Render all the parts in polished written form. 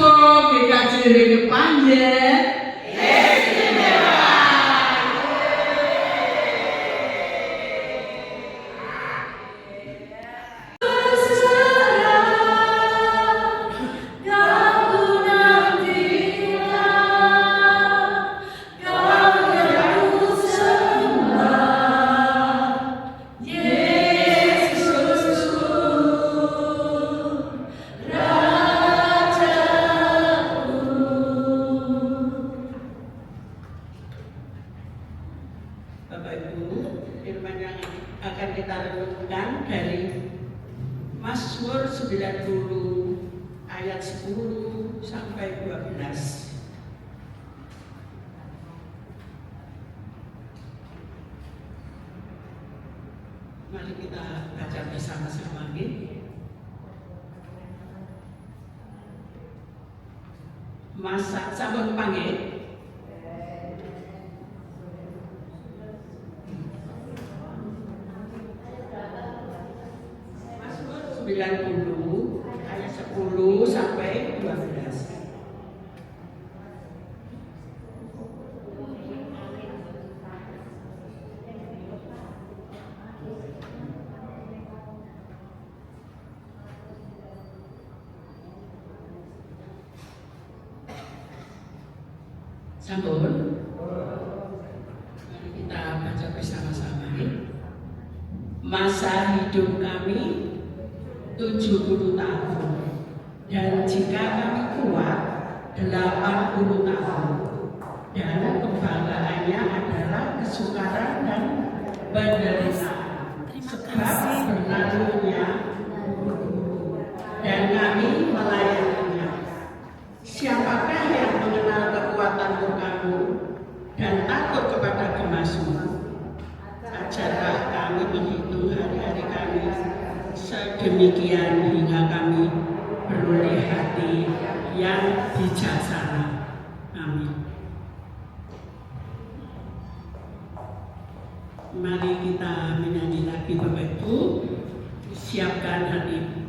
mahasiswa GKJ Panjen. Bapak Ibu, firman yang akan kita renungkan dari Mazmur 90 ayat 10 sampai 12. Mari kita baca bersama-sama ini. Masa sampun panggil. Mazmur 90 ayat 10 sampai 12. Sampun. Mari kita baca bersama-sama. Masa hidup kami 70 tahun, dan jika kami kuat 80 tahun, dan kebanggaannya adalah kesukaran dan penderitaan, sebab berlalunya dan kami melayaninya. Siapakah yang mengenal kekuatan murka-Mu dan takut kepada gemas-Mu? Ajarlah kami menghitung hari-hari kami sedemikian hingga kami beroleh hati yang bijaksana. Amin. Mari kita menyanyi lagi Bapak Ibu. Siapkan hati.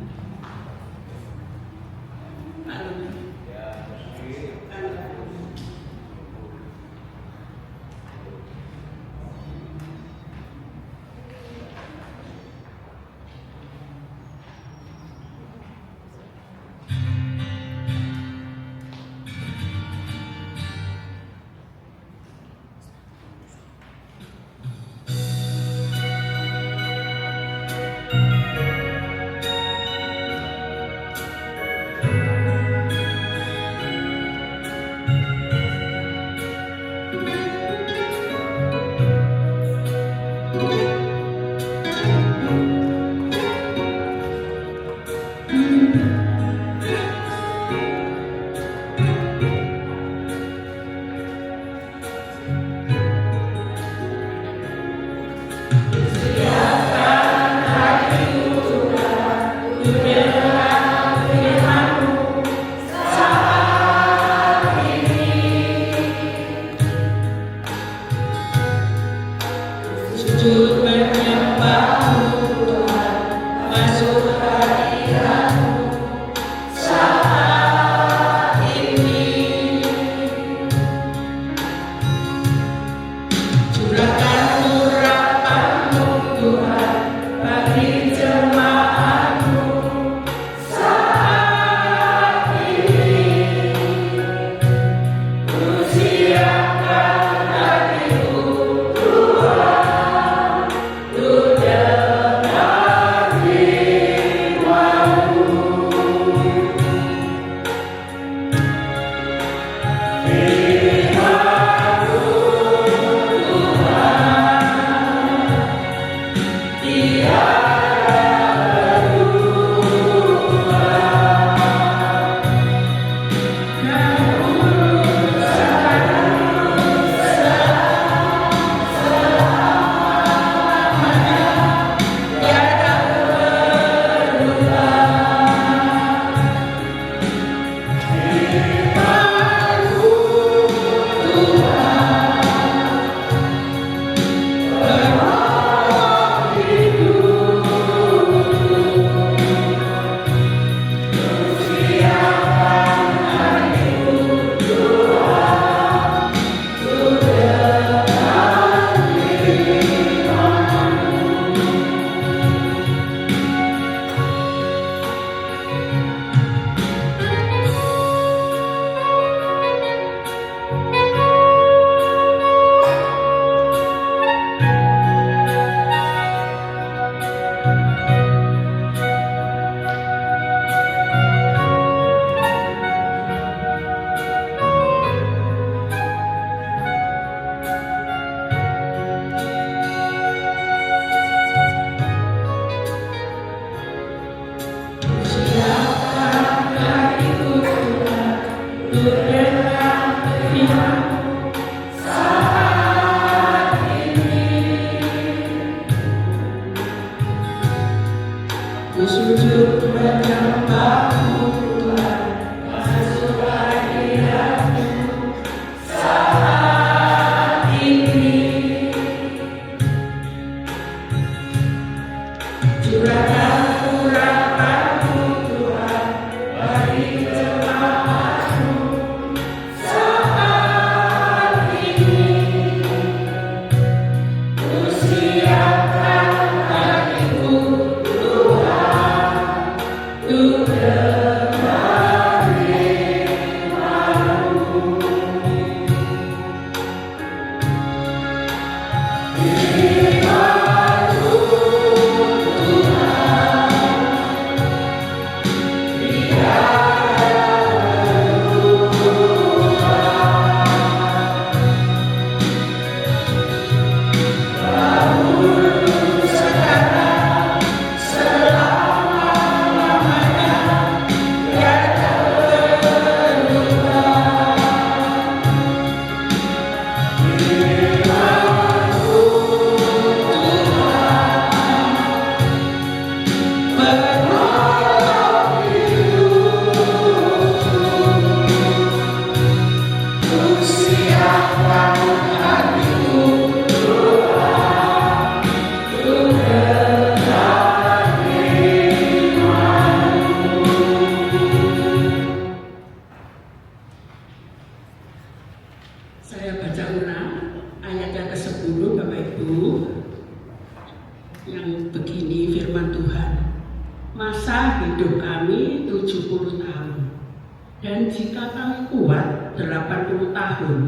Dan jika kami kuat 80 tahun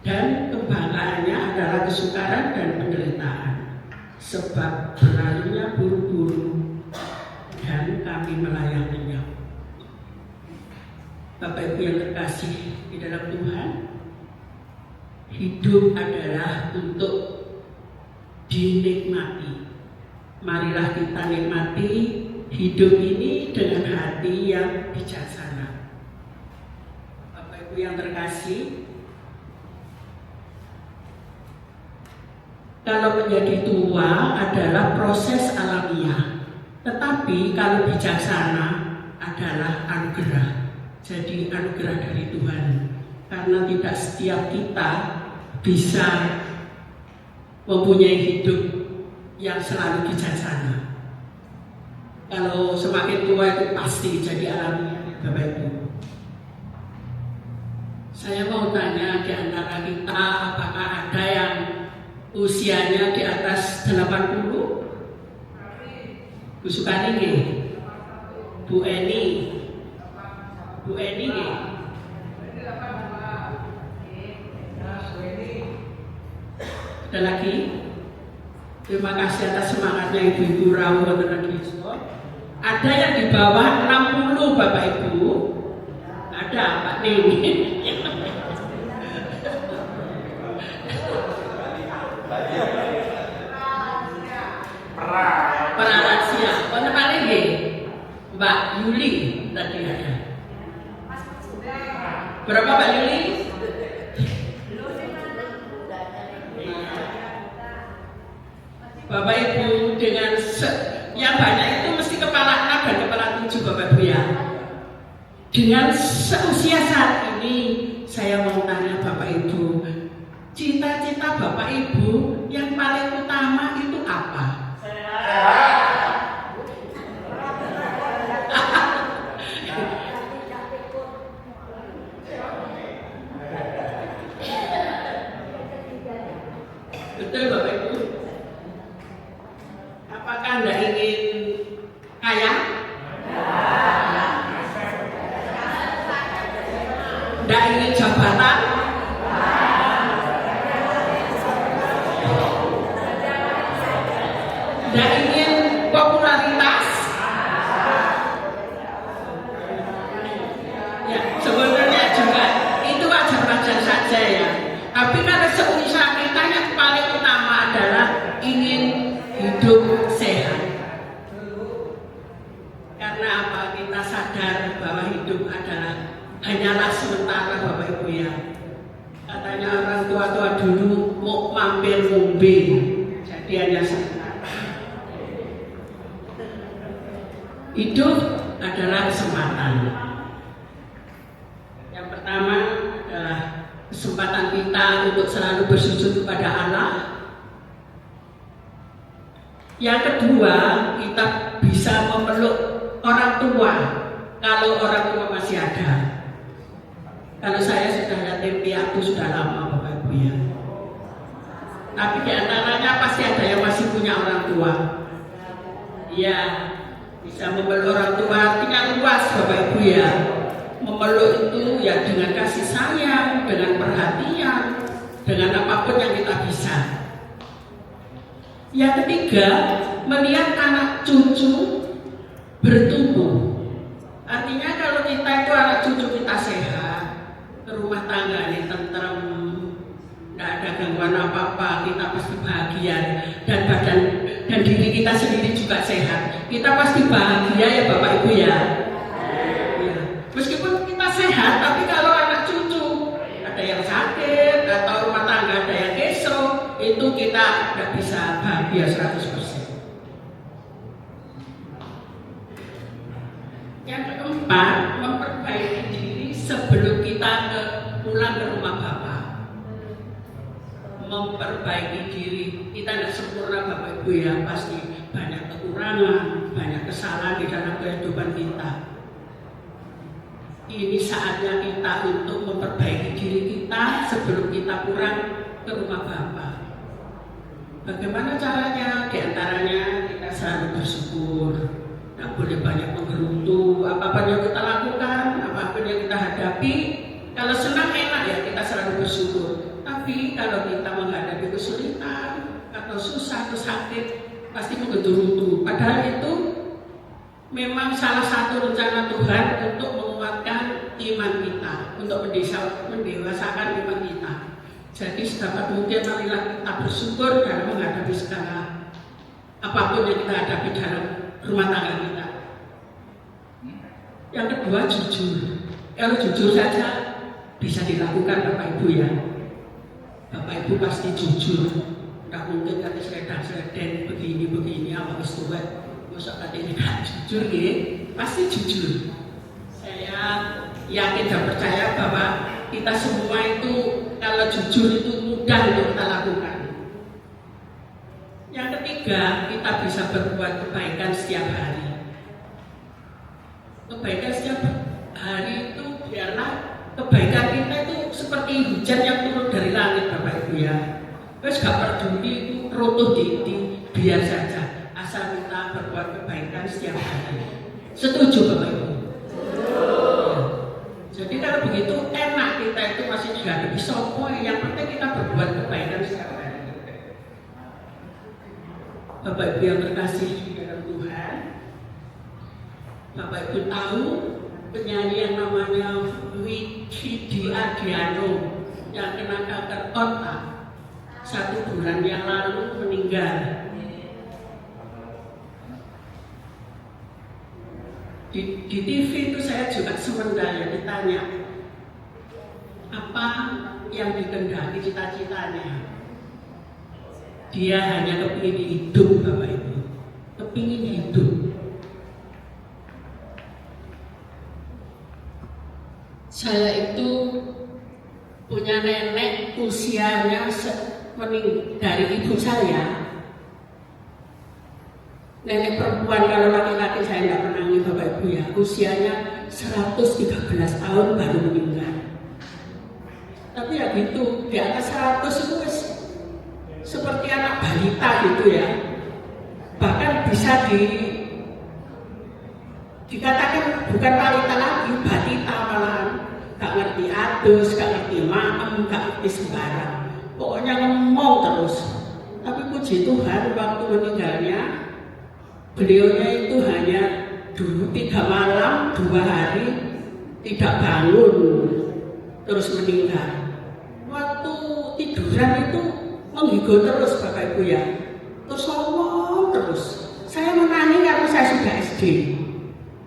dan kebanggaannya adalah kesukaran dan penderitaan, sebab berlalunya buru-buru dan kami melayang lenyap. Bapak Ibu yang terkasih di dalam Tuhan, hidup adalah untuk dinikmati. Marilah kita nikmati hidup ini dengan hati yang bijaksana. Bapak Ibu yang terkasih, kalau menjadi tua adalah proses alamiah, tetapi kalau bijaksana adalah anugerah. Jadi anugerah dari Tuhan, karena tidak setiap kita bisa mempunyai hidup yang selalu bijaksana. Kalau semakin tua itu pasti jadi alamiah, Bapak Ibu. Saya mau tanya di antara kita, apakah ada yang usianya di atas 80? Bu Sukani nggih? Bu Eni? Bu Eni nggih? Ada lagi? Terima kasih atas semangatnya Ibu-ibu rawuh wonten Kristus. Ada yang di bawah 60 Bapak Ibu? Ada Pak Dewi. Pralansia. Wonten malih nggih? Mbak Yuli tadi ada. Berapa Mbak Yuli? Bapak Ibu dengan yang banyak itu mesti kepala 6 dan kepala 7 Bapak Ibu ya. Dengan seusia saat ini saya mau tanya Bapak Ibu, cita-cita Bapak Ibu yang paling utama itu apa? Betul Bapak Ibu? Apakah Anda ingin kaya? Anda ingin jabatan? Anda ingin popularitas? Ya, sebenarnya juga itu wajar-wajar saja ya. Tapi kalau seusia kita yang paling utama adalah ingin hidup sehat. Karena apa? Kita sadar bahwa hidup adalah hanyalah sementara Bapak Ibu ya. Katanya orang tua-tua dulu mau mampir ngombe, jadi hanya sementara. Hidup adalah kesempatan. Yang pertama adalah kesempatan kita untuk selalu bersujud kepada Allah. Yang kedua, kita bisa memeluk orang tua kalau orang tua masih ada. Kalau saya sudah yatim piatu sudah lama Bapak Ibu ya. Tapi di antaranya pasti ada yang masih punya orang tua. Ya, bisa memeluk orang tua artinya luas Bapak Ibu ya. Memeluk itu ya dengan kasih sayang, dengan perhatian, dengan apapun yang kita bisa. Yang ketiga, melihat anak cucu bertumbuh. Artinya kalau kita itu anak cucu kita sehat, rumah tangga ini tentrem, tidak ada gangguan apa-apa, kita pasti bahagia dan diri kita sendiri juga sehat. Kita pasti bahagia ya Bapak Ibu ya. Meskipun kita sehat, tapi kalau anak cucu ada yang sakit atau rumah tangga ada yang keso, itu kita tidak bisa bahagia 100%. Yang keempat, memperbaiki diri sebelum kita pulang ke rumah Bapak. Memperbaiki diri, kita tidak sempurna Bapak Ibu ya, pasti banyak kekurangan, banyak kesalahan di dalam kehidupan kita. Ini saatnya kita untuk memperbaiki diri kita sebelum kita pulang ke rumah Bapa. Bagaimana caranya? Di antaranya kita selalu bersyukur, tidak boleh banyak menggerutu. Apapun yang kita lakukan, apapun yang kita menghadapi, kalau senang enak ya kita selalu bersyukur. Tapi kalau kita menghadapi kesulitan atau susah atau sakit, pasti menggerutu. Padahal itu memang salah satu rencana Tuhan untuk menguatkan iman kita, untuk mendewasakan iman kita. Jadi sedapat mungkin marilah kita bersyukur dalam menghadapi segala apapun yang kita hadapi dalam rumah tangga kita. Yang kedua, jujur. Kalau jujur saja bisa dilakukan Bapak Ibu ya. Bapak Ibu pasti jujur. Tidak mungkin kata sedang begini apa wis tuwek. Masa kata ini gak jujur ya. Pasti jujur. Saya yakin dan percaya bahwa kita semua itu kalau jujur itu mudah untuk kita lakukan. Yang ketiga, kita bisa berbuat kebaikan setiap hari. Kebaikan setiap hari itu biarlah kebaikan kita itu seperti hujan yang turun dari langit Bapak Ibu ya. Terus gak peduli itu runtuh di biar saja, asal kita berbuat kebaikan setiap hari. Setuju Bapak Ibu? Ya. Jadi kalau begitu enak kita itu masih dihadapi sopo, yang penting kita berbuat kebaikan setiap hari. Bapak Ibu yang terkasih di dalam Tuhan, Bapak Ibu tahu penyanyi yang namanya Widi Adiano yang kena kanker otak 1 bulan yang lalu meninggal. Di TV itu saya juga sementara ditanya apa yang dikehendaki cita-citanya. Dia hanya kepingin hidup Bapak Ibu, kepingin hidup. Saya itu punya nenek usianya dari ibu saya. Nenek perempuan, kalau laki-laki saya tidak pernah nih Bapak Ibu ya. Usianya 113 tahun baru meninggal. Tapi ya gitu, di atas 100 itu seperti anak balita gitu ya. Bahkan bisa dikatakan bukan balita lagi, batita malahan. Gak ngerti adus, gak ngerti maem, gak ngerti sembarang. Pokoknya ngomong terus. Tapi puji Tuhan waktu meninggalnya, beliaunya itu hanya dulu 3 malam 2 hari tidak bangun, terus meninggal. Waktu tiduran itu menggigil terus Bapak Ibu ya. Terus ngomong terus. Saya menangis karena saya sudah SD.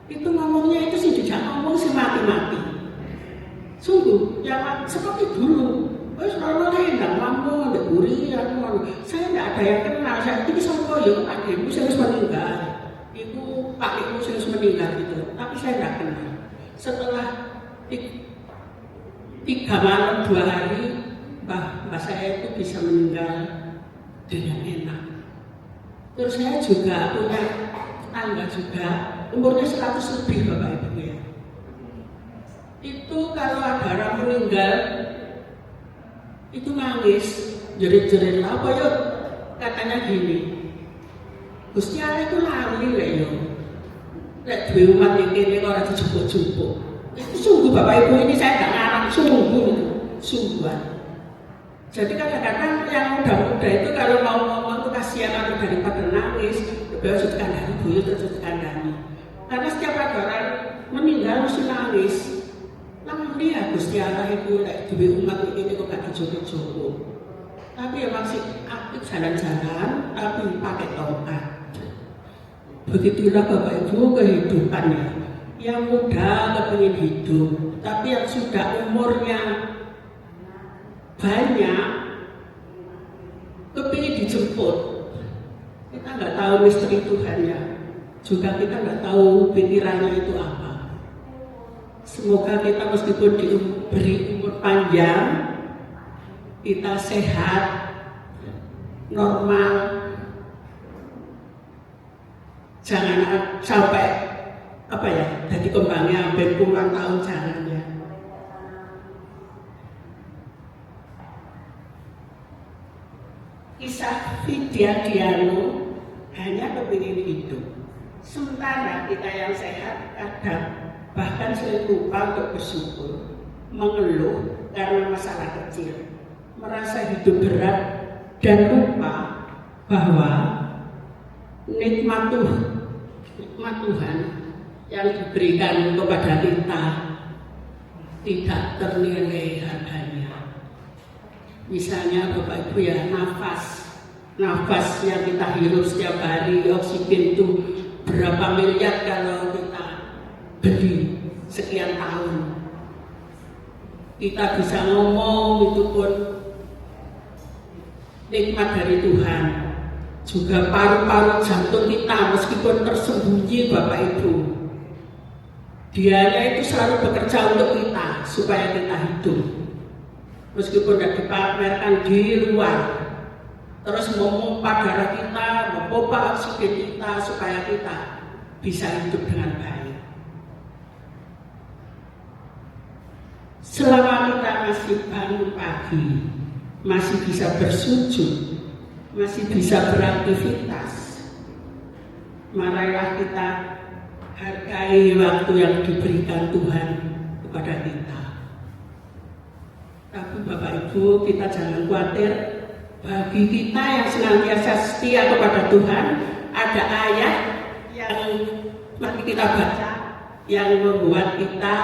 Itu ngomongnya itu sih tidak ngomong sih mati-mati. Sungguh, ya seperti dulu. Selalu tidak mampu, tidak burian. Saya tidak ada yang kenal. Saya ini sama ya, adikmu saya harus meninggal. Ibu, pakaimu saya harus meninggal gitu. Tapi saya tidak kenal. Setelah 3 malam 2 hari, mbah saya itu bisa meninggal dengan enak. Terus saya juga punya tetangga juga, umurnya 100 lebih Bapak Ibu ya. Itu kalau ada orang meninggal itu nangis, jerit-jerit apa yuk, katanya gini, Gusti Allah itu lali lah yuk, lek duwe umat ini orang dijupuk-jupuk. Itu sungguh Bapak Ibu, ini saya gak ngarang, sungguh itu, sungguhan. Jadi kadang-kadang yang muda-muda itu kalau mau ngomong itu kasihan atau daripada nangis, lebih harus dikandani, buyut terus dikandani. Karena setiap ada orang meninggal mesti nangis. Lali ya Gusti Allah itu lek duwe umat ini kok gak dijupuk-jupuk. Tapi ya masih aktif jalan-jalan, tapi pakai tongkat. Begitulah Bapak Ibu kehidupannya. Yang muda kepingin hidup, tapi yang sudah umurnya banyak kepingin dijemput. Kita nggak tahu misteri Tuhannya, juga kita nggak tahu pikirannya itu apa. Semoga kita meskipun diberi umur panjang, kita sehat, normal, jangan sampai jadi kembangnya hampir puluhan tahun, jangan ya. Kisah Widi Adiano hanya kepingin hidup, sementara kita yang sehat kadang bahkan sering lupa untuk bersyukur. mengeluh karena masalah kecil, merasa hidup berat dan lupa bahwa nikmat Tuhan yang diberikan kepada kita tidak ternilai harganya. Misalnya Bapak Ibu ya, nafas yang kita hirup setiap hari, oksigen itu berapa miliar kalau kita beli sekian tahun. Kita bisa ngomong, itu pun nikmat dari Tuhan. Juga paru-paru jantung kita meskipun tersembunyi Bapak Ibu, dianya itu selalu bekerja untuk kita supaya kita hidup. Meskipun tidak dipamerkan di luar, terus memompa darah kita, memompa oksigen kita supaya kita bisa hidup dengan baik. Selama kita masih bangun pagi, masih bisa bersujud, masih bisa beraktivitas, marilah kita hargai waktu yang diberikan Tuhan kepada kita. Tapi Bapak Ibu, kita jangan khawatir. Bagi kita yang senantiasa setia kepada Tuhan, ada ayat yang mari kita baca yang membuat kita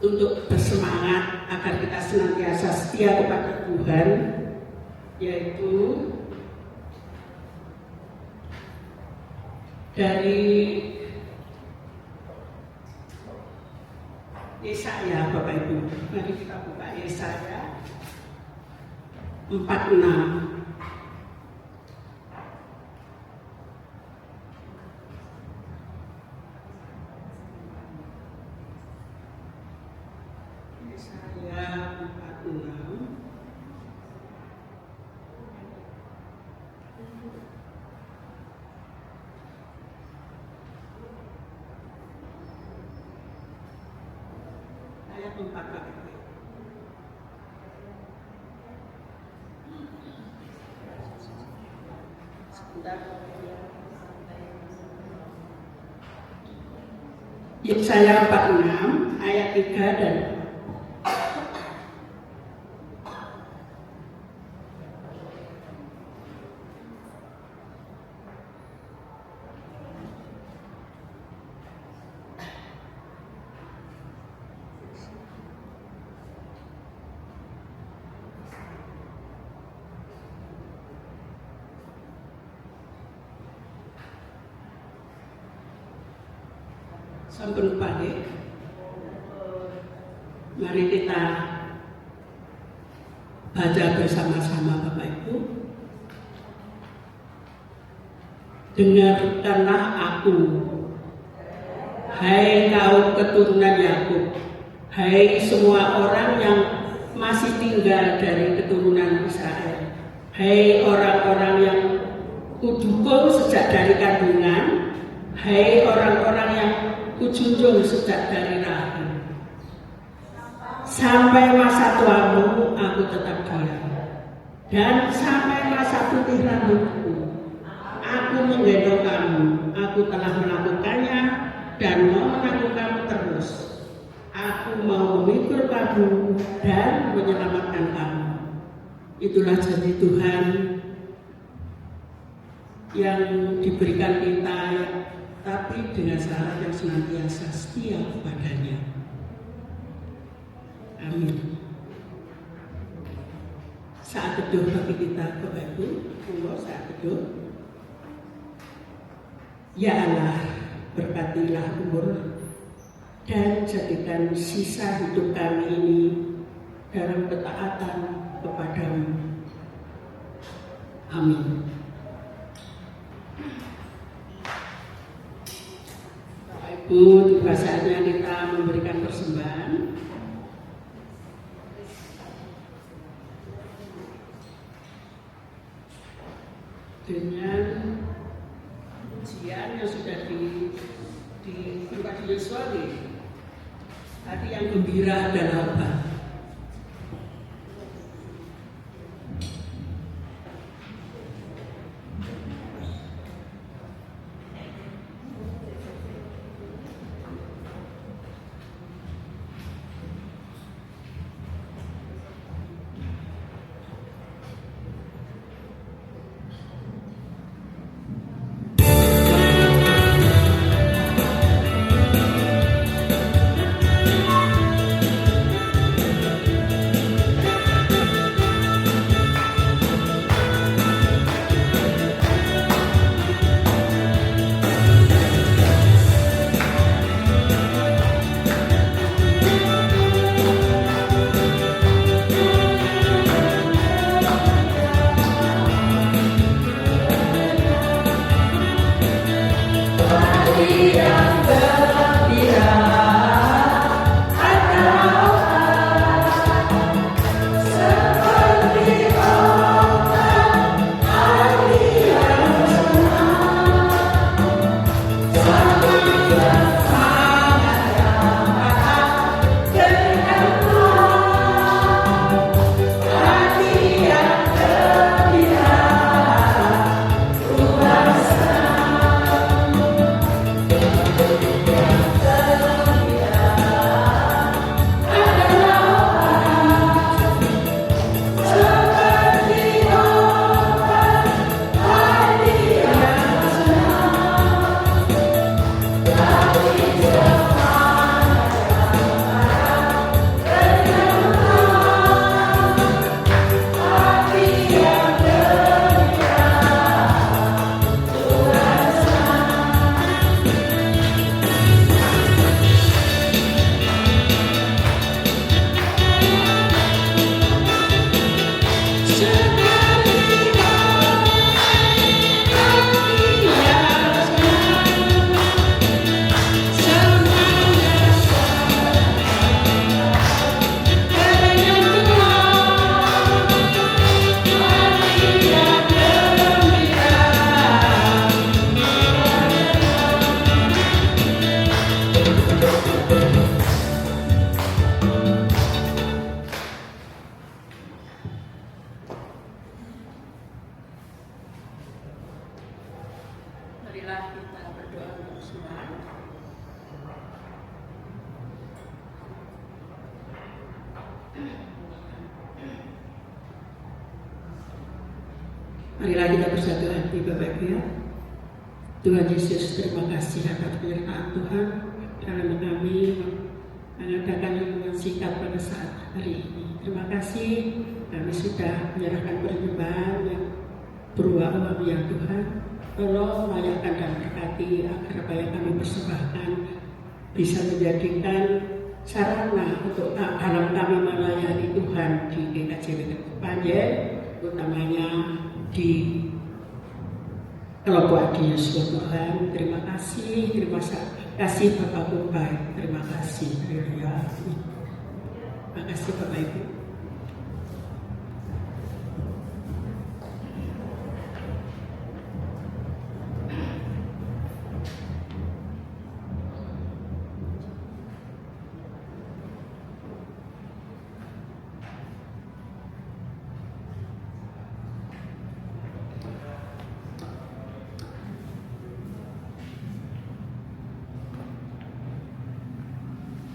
untuk bersemangat agar kita senantiasa setia kepada Tuhan, yaitu dari Yesaya. Bapak Ibu, mari kita buka Yesaya 46. Ayat 4. Yesaya 46 ayat 3 dan sampun pagi. Mari kita baca bersama-sama Bapak Ibu. Dengarkanlah aku, hai kaum keturunan Yakub, hai semua orang yang masih tinggal dari keturunan Israel, hai orang-orang yang kudukung sejak dari kandungan, hai orang-orang yang kujunjung sejak dari rahim. Sampai masa tuamu aku tetap diam, dan sampai masa putih rambutku aku menggendong kamu. Aku telah melakukannya dan mau melakukan terus. Aku mau memikul kamu dan menyelamatkan kamu. Itulah janji Tuhan yang diberikan kita, tapi dengan syarat yang senantiasa setia kepadanya. Amin. Saat teduh bagi kita Bapak Ibu, monggo saat teduh. Ya Allah, berkatilah umur dan jadikan sisa hidup kami ini dalam ketaatan kepadamu. Amin. Bapak Ibu, tiba saatnya kita memberikan persembahan. Dengan ujian yang sudah di Yosua tadi, yang gembira adalah obat. Marilah kita bersatu hati Bapak Ibu ya. Tuhan Yesus, terima kasih atas penyertaan Tuhan dalam kami mengadakan renungan singkat pada saat hari ini. Terima kasih kami sudah menyerahkan persembahan yang berupa uang ya Tuhan. Tolong layakkan dan berkati agar apa yang kami persembahkan bisa menjadikan sarana untuk dalam kami melayani Tuhan di GKJW Panjen, utamanya di kelompok Adius ya Tuhan. Terima kasih Bapak Ibu baik, terima kasih. Haleluya. Terima kasih Bapak Ibu.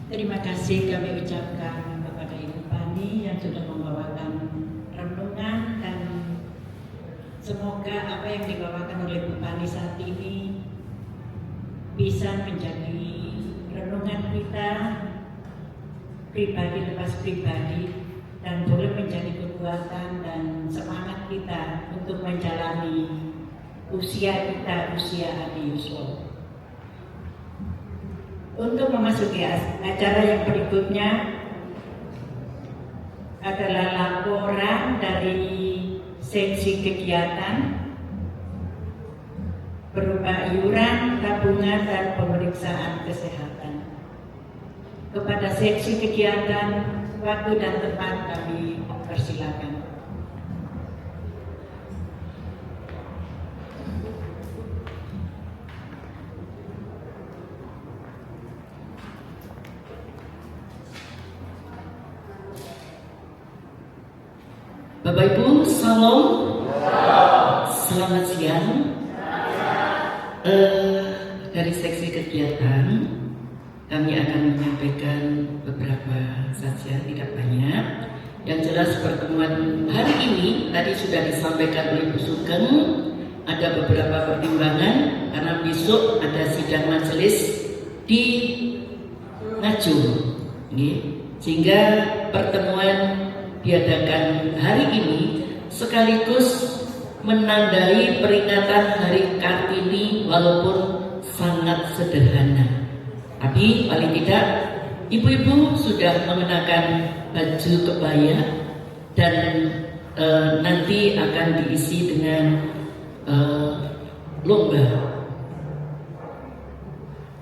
Terima kasih kami ucapkan kepada Ibu Pani yang sudah membawakan renungan, dan semoga apa yang dibawakan oleh Ibu Pani saat ini bisa menjadi renungan kita pribadi lepas pribadi, dan boleh menjadi kekuatan dan semangat kita untuk menjalani usia kita, usia Adius. Untuk memasuki acara yang berikutnya adalah laporan dari seksi kegiatan berupa iuran, tabungan, dan pemeriksaan kesehatan. Kepada seksi kegiatan, waktu dan tempat kami persilakan. Bapak Ibu, salam. Selamat siang. Dari seksi kegiatan kami akan menyampaikan beberapa saja, tidak banyak. Yang jelas pertemuan hari ini tadi sudah disampaikan oleh Bu Sugeng, ada beberapa pertimbangan karena besok ada sidang majelis di Ngajum, sehingga pertemuan diadakan hari ini sekaligus menandai peringatan Hari Kartini walaupun sangat sederhana. Tapi paling tidak ibu-ibu sudah mengenakan baju kebaya dan nanti akan diisi dengan lomba.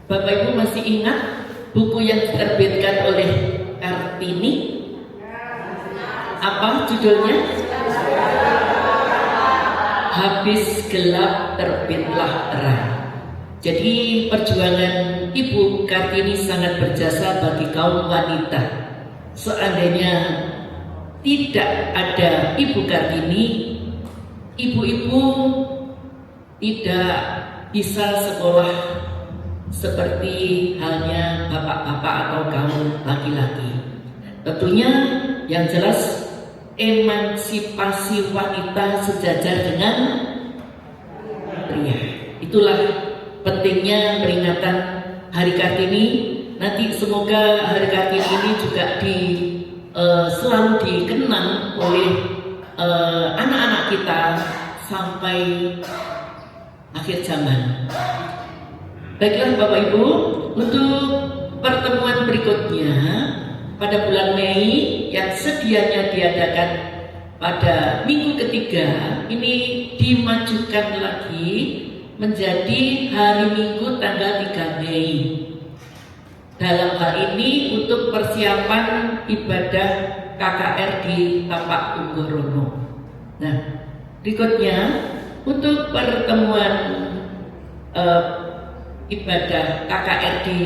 Bapak Ibu masih ingat buku yang diterbitkan oleh Kartini? Apa judulnya? Habis gelap terbitlah terang. Jadi perjuangan Ibu Kartini sangat berjasa bagi kaum wanita. Seandainya tidak ada Ibu Kartini, ibu-ibu tidak bisa sekolah seperti halnya bapak-bapak atau kaum laki-laki. Tentunya yang jelas emansipasi wanita sejajar dengan pria. Itulah pentingnya peringatan Hari Kartini. Nanti semoga Hari Kartini ini juga selalu dikenang oleh anak-anak kita sampai akhir zaman. Baiklah Bapak Ibu, untuk pertemuan berikutnya pada bulan Mei yang sedianya diadakan pada minggu ketiga, ini dimajukan lagi menjadi hari Minggu tanggal 3 Mei. Dalam hal ini untuk persiapan ibadah KKR di Tapak Tunggorono. Nah, berikutnya untuk pertemuan ibadah KKR di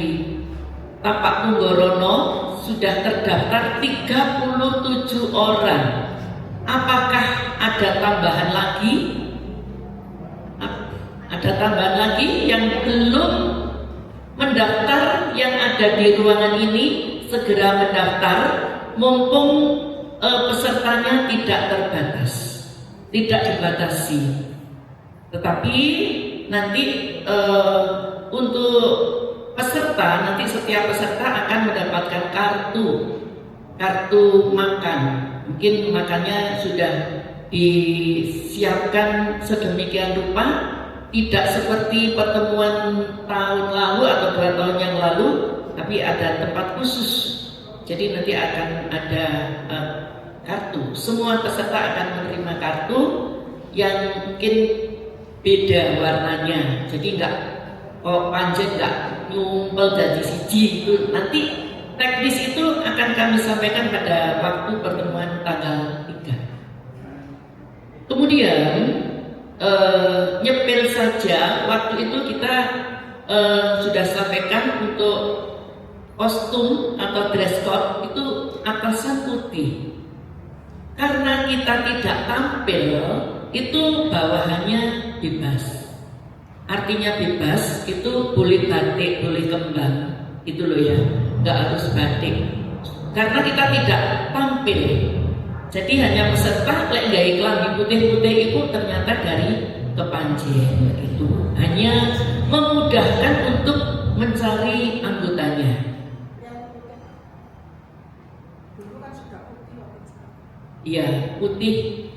Tapak Tunggorono sudah terdaftar 37 orang. Apakah ada tambahan lagi? Ada tambahan lagi yang belum mendaftar, yang ada di ruangan ini segera mendaftar mumpung pesertanya tidak terbatas. tidak dibatasi. Tetapi nanti untuk peserta, nanti setiap peserta akan mendapatkan kartu makan. Mungkin makannya sudah disiapkan sedemikian rupa, tidak seperti pertemuan tahun lalu atau 2 tahun yang lalu, tapi ada tempat khusus. Jadi nanti akan ada kartu. Semua peserta akan menerima kartu yang mungkin beda warnanya. Jadi panjang nggak nyumpel jadi siji itu. Nanti teknis itu akan kami sampaikan pada waktu pertemuan tanggal 3. Kemudian nyepil saja, waktu itu kita sudah sampaikan untuk kostum atau dress code itu atasan putih. Karena kita tidak tampil, itu bawahannya bebas. Artinya bebas itu boleh batik, boleh kembang, itu loh ya, nggak harus batik. Karena kita tidak tampil, jadi hanya peserta lek gawe klambi putih-putih itu ternyata dari Kepanjen itu. Hanya memudahkan untuk mencari anggotanya. Iya, putih,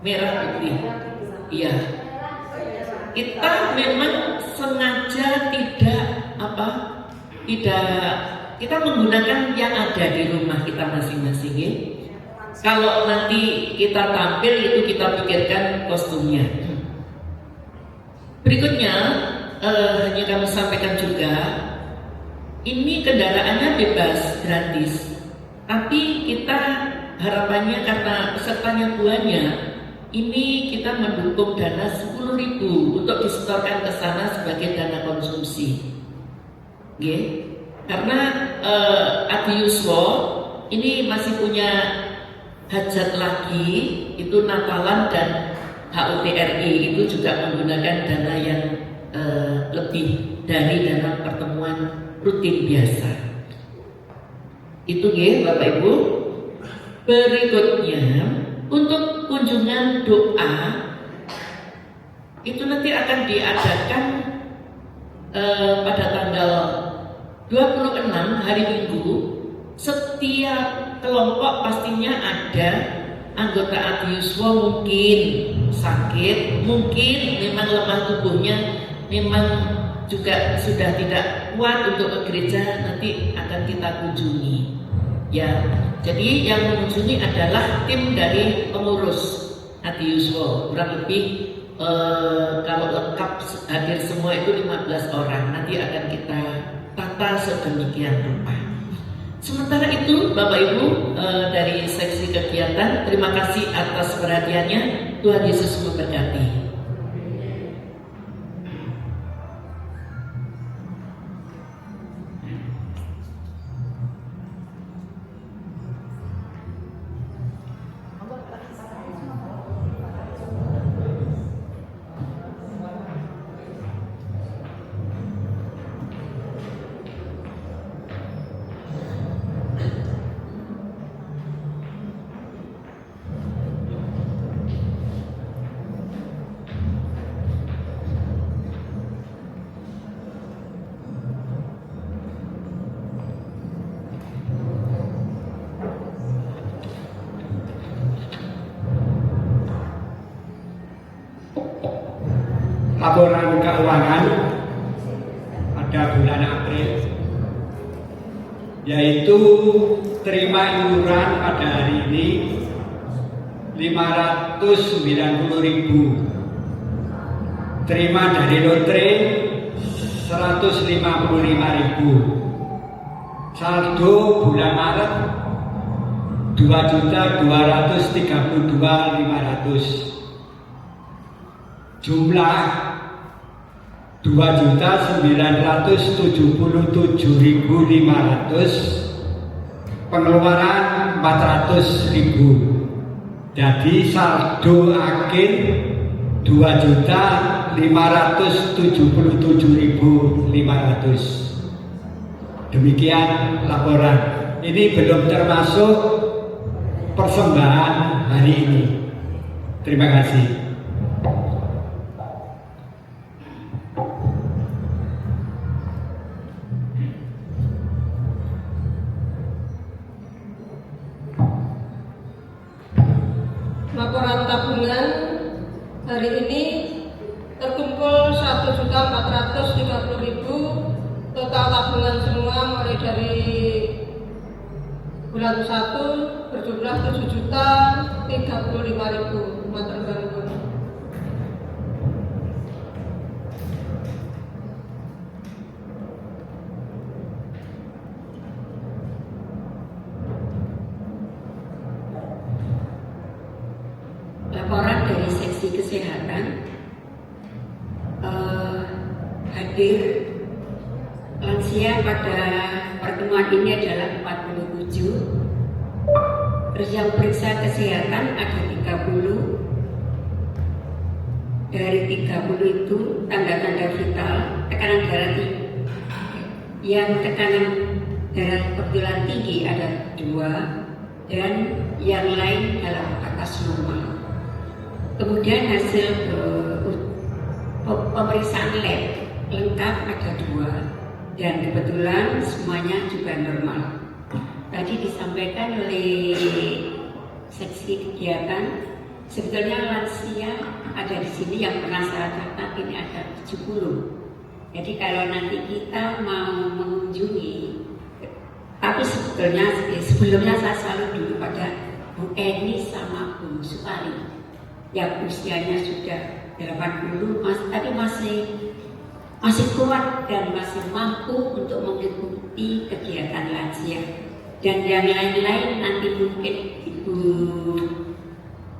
merah putih. Iya. Kita memang sengaja kita menggunakan yang ada di rumah kita masing-masing ya. Kalau nanti kita tampil itu kita pikirkan kostumnya. Berikutnya hanya kami sampaikan juga, ini kendaraannya bebas, gratis. Tapi kita harapannya karena pesertanya banyak, ini kita mendukung dana 10.000 untuk disetorkan ke sana sebagai dana konsumsi. Okay. Karena Adi Yuswo ini masih punya hajat lagi, itu Natalan dan HUTRI itu juga menggunakan dana yang lebih dari dana pertemuan rutin biasa. Itu ya Bapak Ibu. Berikutnya untuk kunjungan doa itu nanti akan diadakan pada tanggal 26 hari Minggu. Setiap kelompok pastinya ada anggota Adi Yuswo mungkin sakit, mungkin memang lemah tubuhnya, memang juga sudah tidak kuat untuk ke gereja, nanti akan kita kunjungi. Ya, jadi yang mengunjungi adalah tim dari pengurus Adi Yuswo, kurang lebih kalau lengkap hadir semua itu 15 orang. Nanti akan kita tata sedemikian rupa. Sementara itu Bapak Ibu dari seksi kegiatan, terima kasih atas perhatiannya. Tuhan Yesus memberkati. Laporan keuangan pada bulan April, yaitu terima iuran pada hari ini 590.000, terima dari lotre 155.000, saldo bulan Maret 2.232.500, jumlah 2.977.500, pengeluaran 400.000. Jadi saldo akhir 2.577.500. Demikian laporan. Ini belum termasuk persembahan hari ini. Terima kasih. Laporan tabungan hari ini terkumpul 1.430.000. Total tabungan semua mulai dari bulan 1 berjumlah 7.035.000 meter bangun. Laporan dari seksi kesehatan, hadir lansia pada pertemuan ini adalah 47. Terus yang periksa kesehatan ada 30. Dari 30 itu tanda-tanda vital, tekanan darah tinggi. Yang tekanan darah kebetulan tinggi ada 2, dan yang lain dalam batas normal. Kemudian hasil pemeriksaan lab lengkap ada 2, dan kebetulan semuanya juga normal. Tadi disampaikan oleh seksi kegiatan, sebetulnya lansia ada di sini yang pernah saya catat ini ada 70. Jadi kalau nanti kita mau mengunjungi, tapi sebelumnya saya selalu dulu pada Bu Eni sama Bu Supari yang usianya sudah 80, tapi masih kuat dan masih mampu untuk mengikuti kegiatan lansia. Dan yang lain-lain nanti mungkin Ibu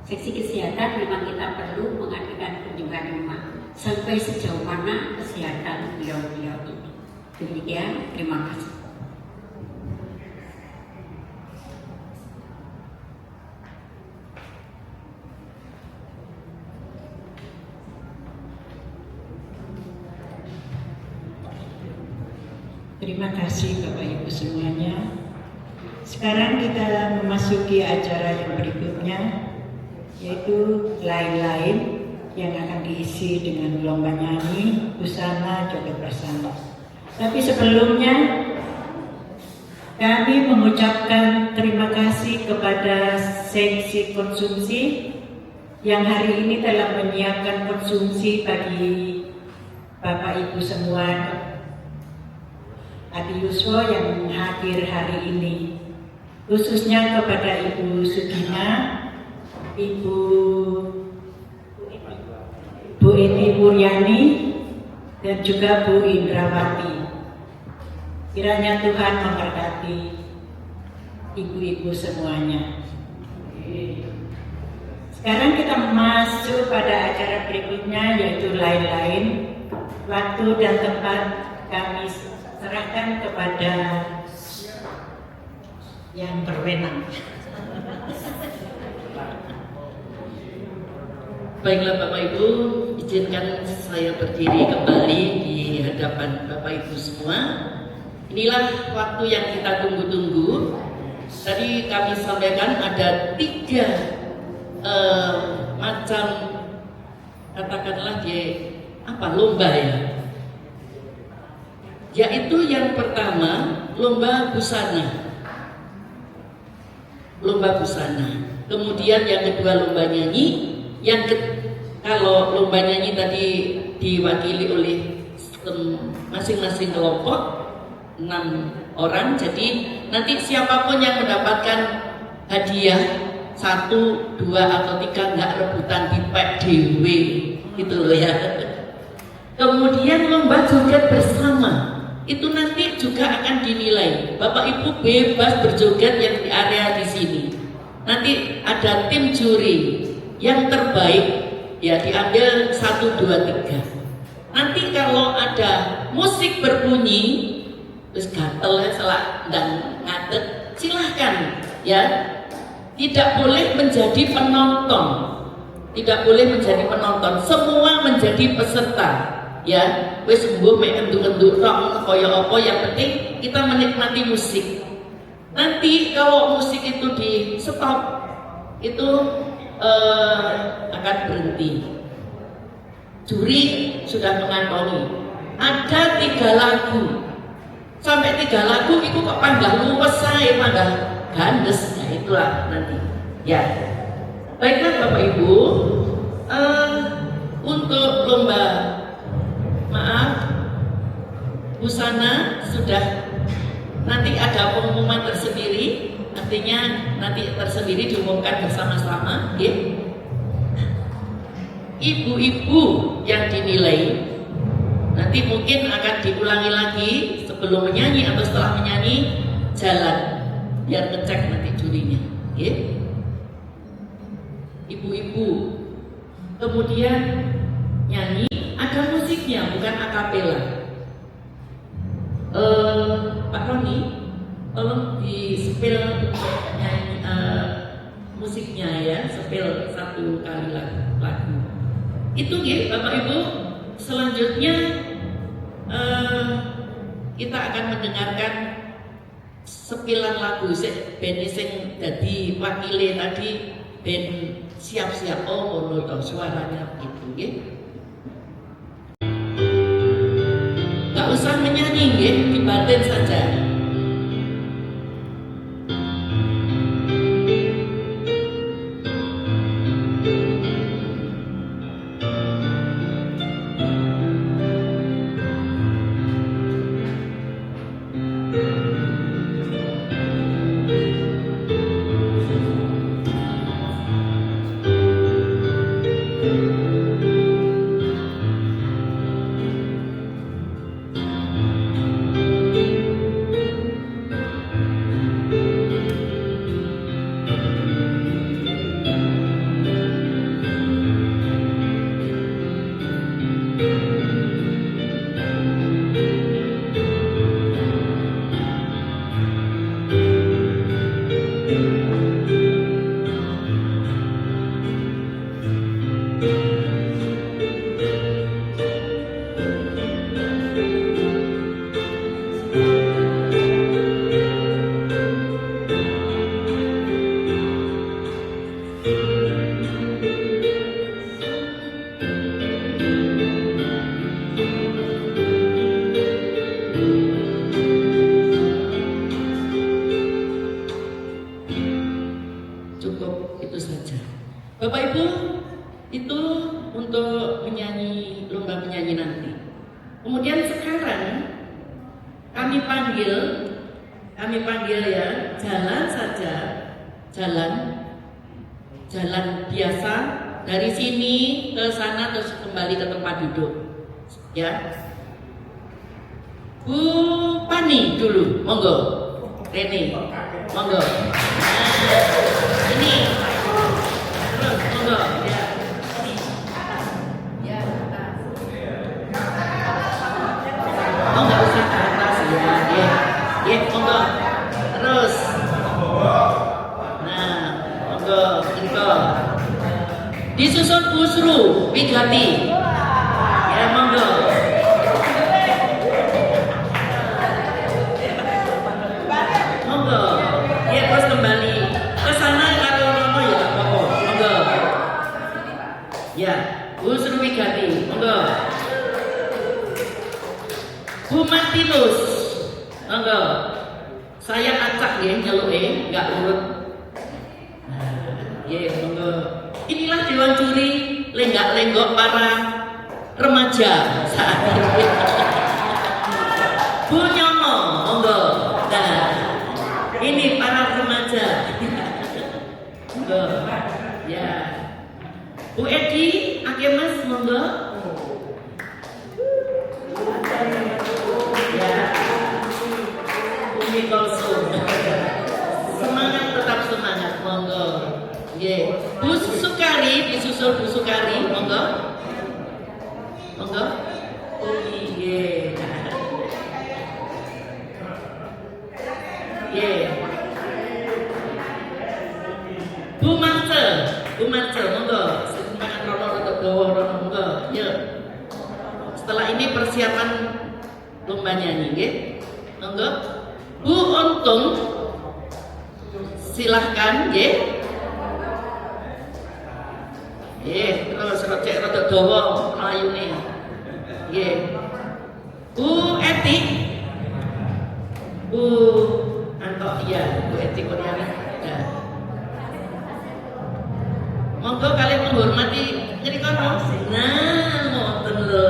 seksi kesehatan memang kita perlu mengadakan kunjungan rumah sampai sejauh mana kesehatan beliau-beliau ini. Demikian, terima kasih. Terima kasih Bapak Ibu semuanya. Sekarang kita memasuki acara yang berikutnya, yaitu lain-lain yang akan diisi dengan lomba nyanyi, busana, joget bersama. Tapi sebelumnya kami mengucapkan terima kasih kepada seksi konsumsi yang hari ini telah menyiapkan konsumsi bagi Bapak Ibu semua, Adi Yuswo yang hadir hari ini, khususnya kepada Ibu Sugina, Ibu Eni Wuryani, dan juga Bu Indrawati. Kiranya Tuhan memberkati ibu-ibu semuanya. Sekarang kita masuk pada acara berikutnya, yaitu lain-lain. Waktu dan tempat kami serahkan kepada yang berwenang. Baiklah Bapak Ibu, izinkan saya berdiri kembali di hadapan Bapak Ibu semua. Inilah waktu yang kita tunggu-tunggu. Tadi kami sampaikan ada 3 macam, katakanlah lomba ya. Yaitu yang pertama lomba busana. Lomba busana. Kemudian yang kedua lomba nyanyi. Kalau lomba nyanyi tadi diwakili oleh masing-masing kelompok 6 orang. Jadi nanti siapapun yang mendapatkan hadiah 1, 2 atau 3 nggak rebutan di PDW gitu loh ya. Kemudian lomba joget bersama itu nanti juga akan dinilai. Bapak Ibu bebas berjoget yang di area di sini. Nanti ada tim juri yang terbaik ya diambil 1, 2, 3. Nanti kalau ada musik berbunyi terus gatel ya selak dan ngadet, silahkan ya. Tidak boleh menjadi penonton. Tidak boleh menjadi penonton. Semua menjadi peserta. Ya, wis mbuh mek enduk-enduk tok kaya apa, yang penting kita menikmati musik. Nanti kalau musik itu di stop, itu akan berhenti. Juri sudah mengantongi ada 3 lagu, sampai 3 lagu itu kok panggah luwes saya, panggah gandes. Nah itulah nanti ya. Baiklah Bapak Ibu, untuk lomba busana sudah nanti ada pengumuman tersendiri, artinya nanti tersendiri diumumkan bersama-sama ya. Ibu-ibu yang dinilai nanti mungkin akan diulangi lagi sebelum menyanyi atau setelah menyanyi, jalan biar ngecek nanti jurinya ya. Ibu-ibu kemudian nyanyi, ada musiknya bukan akapela. Pak Roni, tolong di spill nyanyi, musiknya ya, spill 1 kali lagu. Itu ya Bapak Ibu. Selanjutnya kita akan mendengarkan sepilan lagu. Ben sing dadi wakile tadi ben siap-siap ngono to suaranya gitu ya. Gak usah menyanyi ya, dibatin saja. Cukup itu saja. Bapak Ibu, itu untuk menyanyi, lomba menyanyi nanti. Kemudian sekarang kami panggil ya, jalan saja, jalan biasa dari sini ke sana terus kembali ke tempat duduk. Ya. Bu Pani dulu, monggo. Rene, monggo. Ini terus monggo ya. Ya, atas. Oh, nggak usah ke atas ya. Ya, monggo. Terus. Nah, monggo, monggo. Disusun Busru, Wigati. Ya, monggo. Monggo. Ya, terus kembali ke sana kalau Romo ya apa-apa. Monggo. Ya, Bu Surwigati, monggo. Bu Martinus, monggo. Saya acak ya nyeluke, enggak urut. Nah, ya monggo. Inilah dewan juri lenggak-lenggok para remaja saat ini. Bu Nyomo, monggo. Nah, ini para remaja. Monggo. Ya. Bu Edi, Akemas, monggo. Ya. Umi Kolsum. Semangat, tetap semangat, monggo. Ye. Bu Sukari, disusul Bu Sukari, monggo. Monggo. Umi, ye. Ye. Bu Marce, monggo. Semangat Rono untuk gawa Rono, monggo. Yuk. Setelah ini persiapan lomba nyanyi, nggih. Monggo. Bu Untung, silahkan, nggih. Terus cek rada dawa mlayune. Nggih. Bu Eti. Bu Anto iya, Bu Eti Kurniawati. Ya. Monggo kalian menghormati ngriko. Nah, ngoten lho.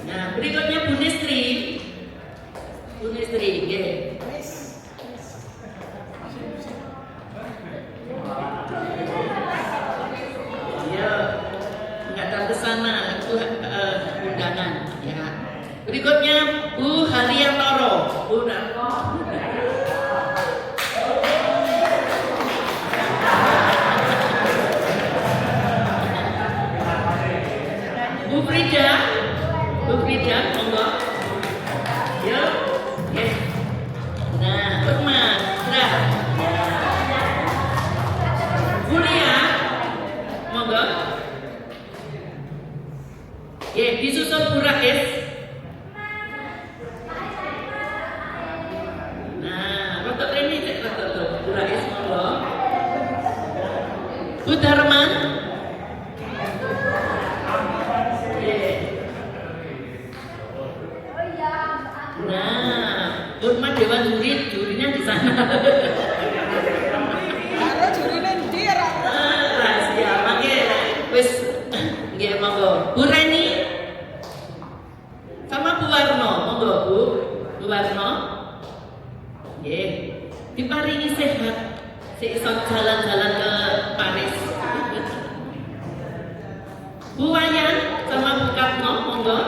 Nah, berikutnya Bu Nistri. Bu Nistri, nggih. Ya, nggak datang ke sana, itu undangan. Ya. Berikutnya Bu Hariyantoro. Bu Bu Frida, Bu Frida, monggo. Ya, yes. Nah, Urma, nah. Bu Lia, monggo. Ya, disusul Bu Rais. Nah, rotok ini cek rotok Bu Rais, monggo. Bu Darman. Nah, Urma Dewan Juri, jurinya di sana. Karo jurine ndi ora? Rahasia, mangke wis nggih monggo. Bu Reni sama Bu Warno, monggo Bu. Bu Warno. Nggih. Diparingi sehat, sik iso jalan-jalan ke Paris. Bu Wayan sama Bu Katno, monggo.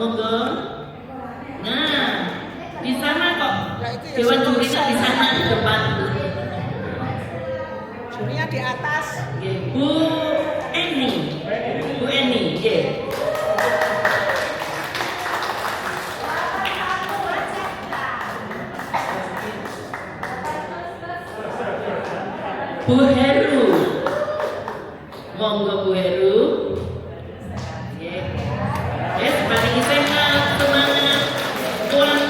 Monggo. Nah, di sana kok Dewan Jurinya di sana di depan. Jurinya di atas. Bu Eni, Bu Eni, nggih. Bu Heru, monggo Bu Heru. Nggih. Yes, paling sehat, semangat, kuat.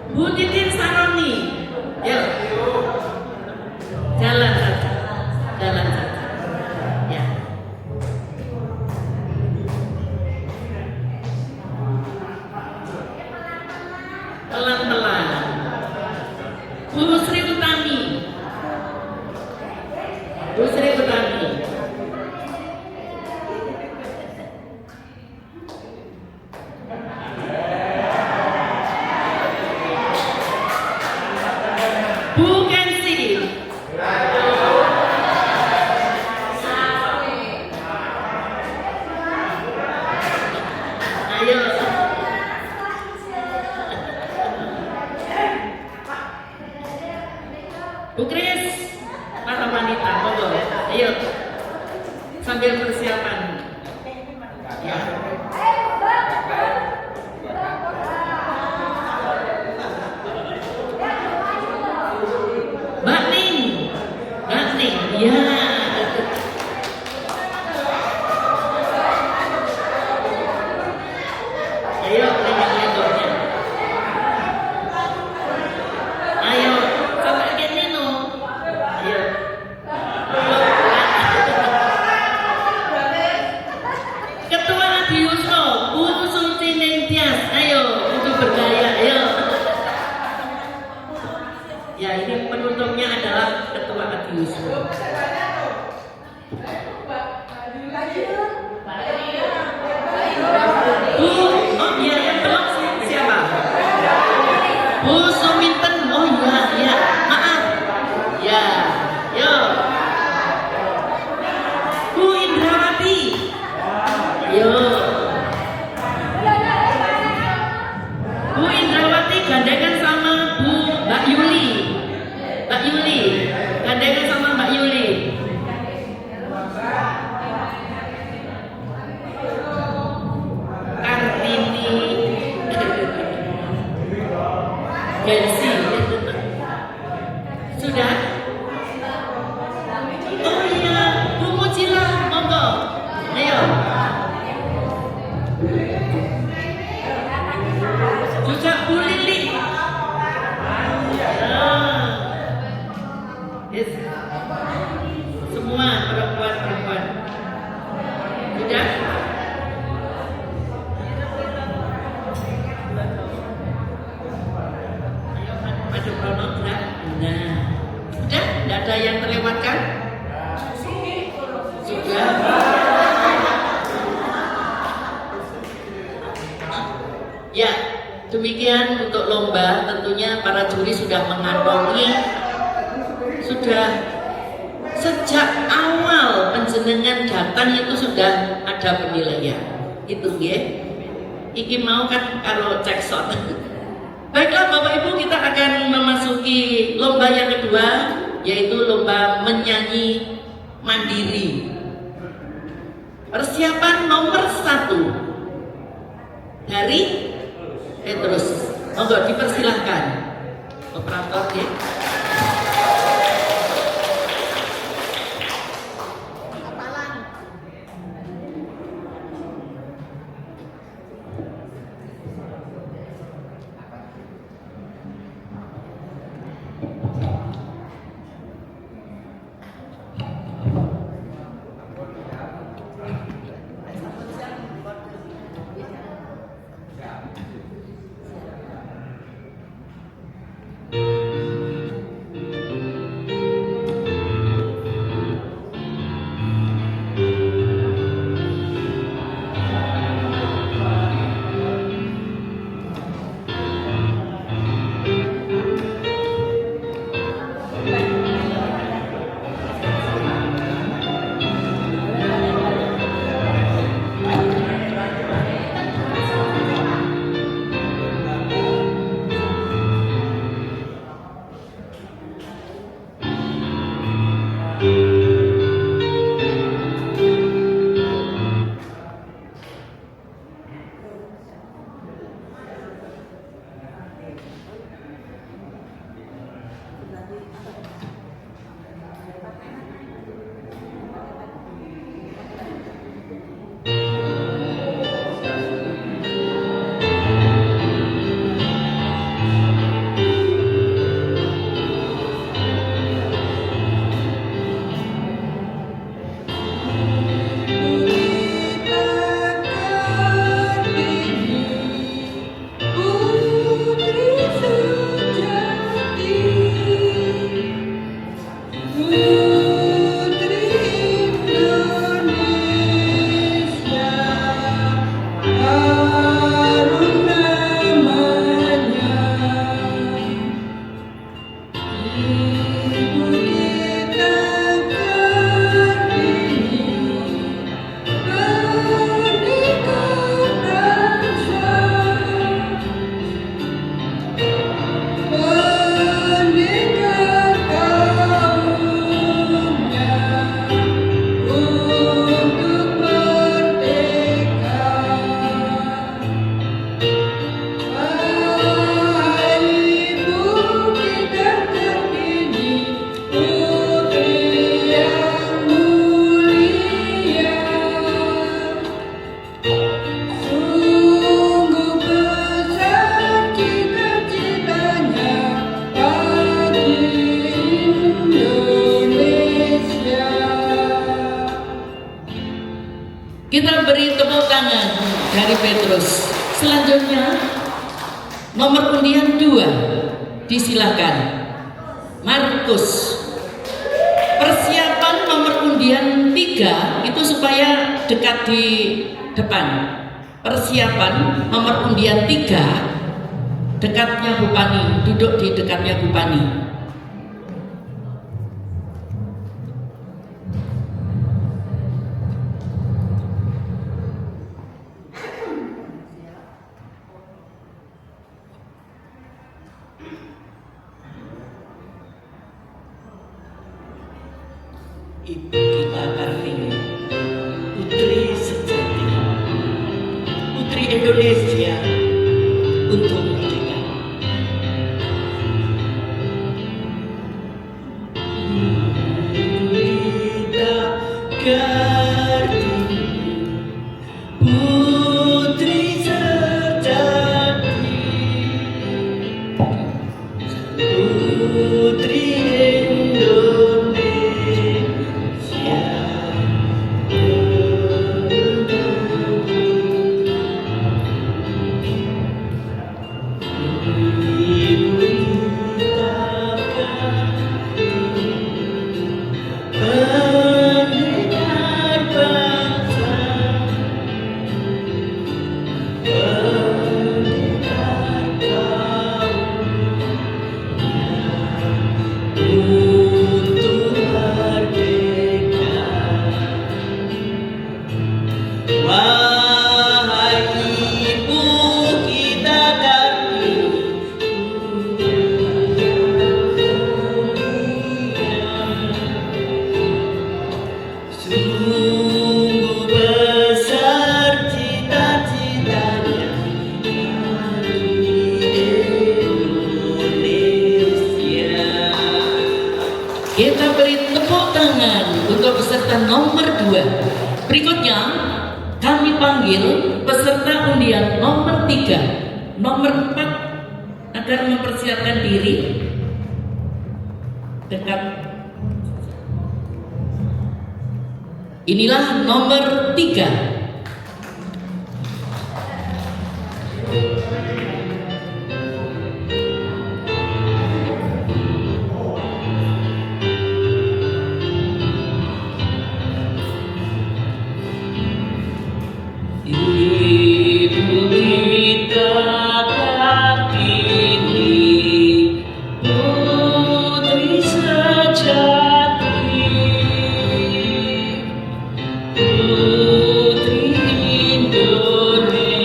Bu Titin Saroni, yuk, jalan saja, jalan saja, ya. Pelan-pelan. Bu Sri Utami, Bu Sri Utami. Bu Kensi. Ayo. Bu Kris, para wanita, monggo. Ayo. Sambil persiapan. Ya. Mbak Ning, Mbak Ning, ya. Ayo, lenggok-lenggoknya. Ayo, sampai ke Nino. Ayo. bensin. Sudah? Oh iya, Bu Mujila, monggo. Ayo. Juga Bu Lili. Yes. Semua perempuan-perempuan. Sudah? Ayo maju pronom, nah. Sudah? Tidak ada yang terlewatkan? Sudah? Ya, demikian untuk lomba. Tentunya para juri sudah mengantongi, sudah sejak awal penjenengan datang itu sudah ada penilaian. Itu ya. Iki mau kan kalau cek shot. Baiklah Bapak Ibu, kita akan memasuki lomba yang kedua, yaitu lomba menyanyi mandiri. Persiapan nomor 1 dari Petrus. Monggo dipersilahkan operator ya. Kita beri tepuk tangan dari Petrus. Selanjutnya nomor undian 2 disilakan Markus. Persiapan nomor undian 3 itu supaya dekat di depan. Persiapan nomor undian 3 dekatnya Bu Pani, duduk di dekatnya Bu Pani. Ibu kita Kartini, putri sejati, putri Indonesia untuk merdeka. Putri sejati, Putri Indonesia. Ibu pendekar bangsa, pendekar kaum untuk merdeka. Wahai ibu kita kami, sungguh besar cita-citanya bagi Indonesia. Kita beri tepuk tangan untuk peserta nomor 2. Berikutnya kami panggil peserta undian nomor 3, nomor 4 agar mempersiapkan diri dekat. Inilah nomor 3. Ibu kita Kartini, putri sejati, putri Indonesia,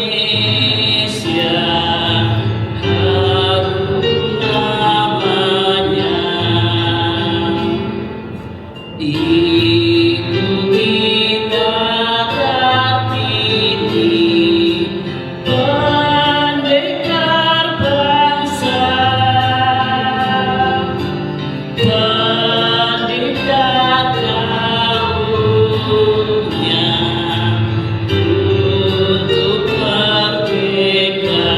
harum namanya. Ibu kita Kartini, pendekar bangsa, pendekar kaumnya untuk merdeka.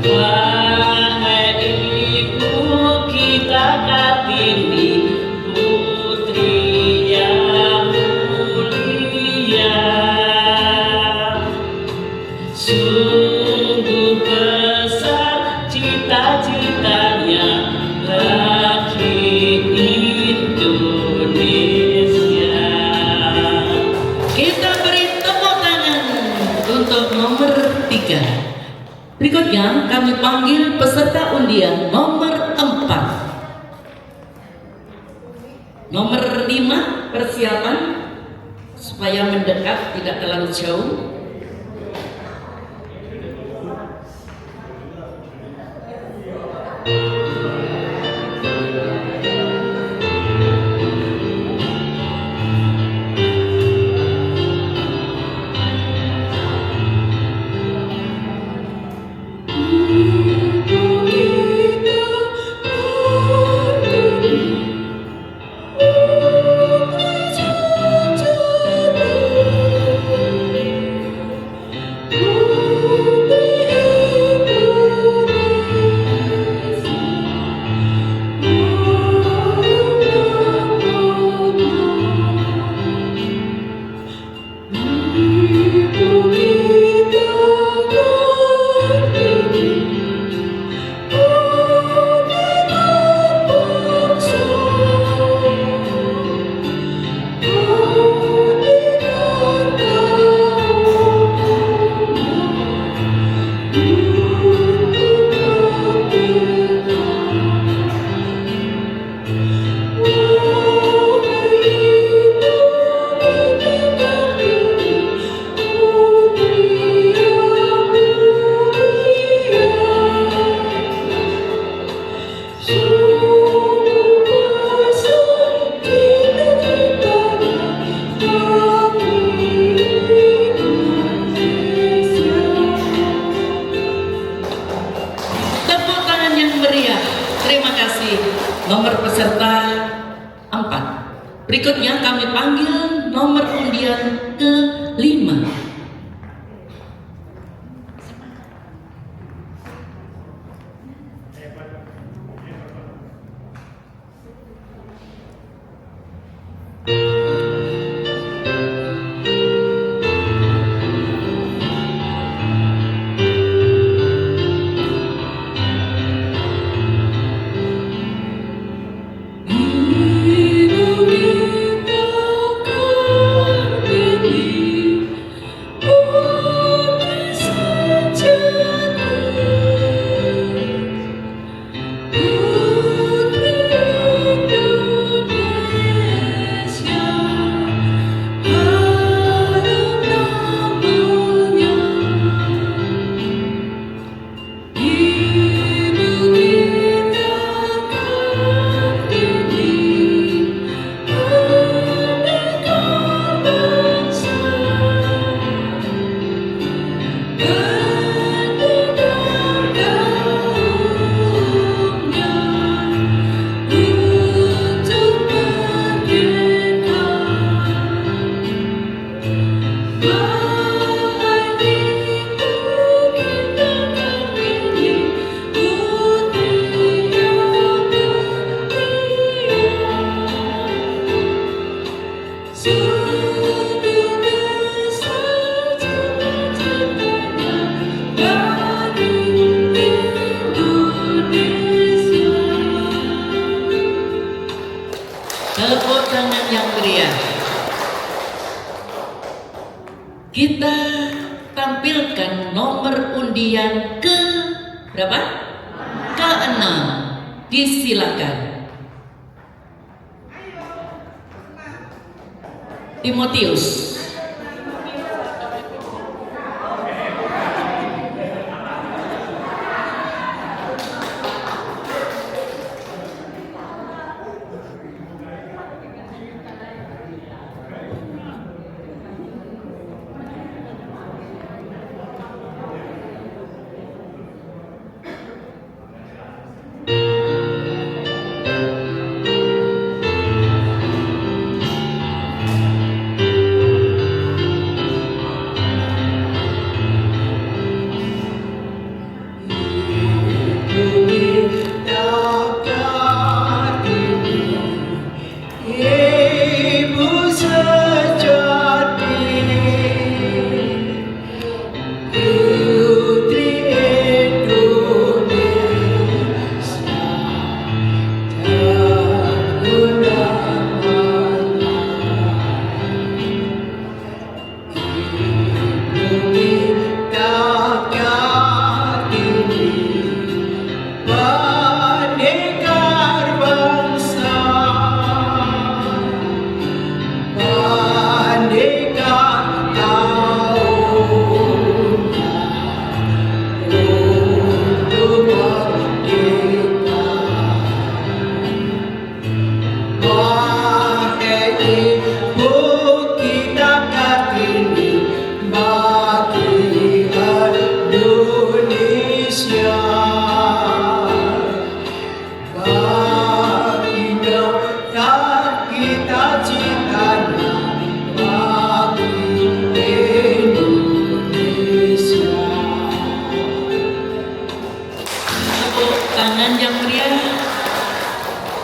Wahai ibu kita Kartini, putri yang mulia, sungguh besar cita-citanya bagi Indonesia. Kita beri tepuk tangan untuk nomor 3. Berikutnya kami panggil peserta undian nomor 4. Nomor 5, persiapan supaya mendekat tidak terlalu jauh. Berikutnya kami panggil nomor undian ke-5. Tepuk tangan yang meriah. Kita tampilkan nomor undian ke berapa? Ke-6. Disilakan. Timotius.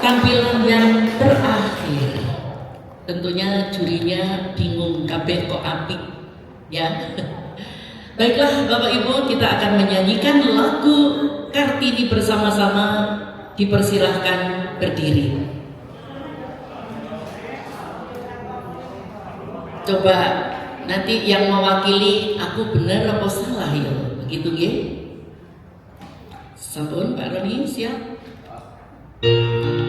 Tampilan yang terakhir, tentunya jurinya bingung kabeh kok apik ya. Baiklah Bapak Ibu, kita akan menyanyikan lagu Kartini bersama-sama. Dipersilahkan berdiri. Coba nanti yang mewakili aku benar apa salah ya, begitu nggih? Sampun Pak Roni siap? Indonesia.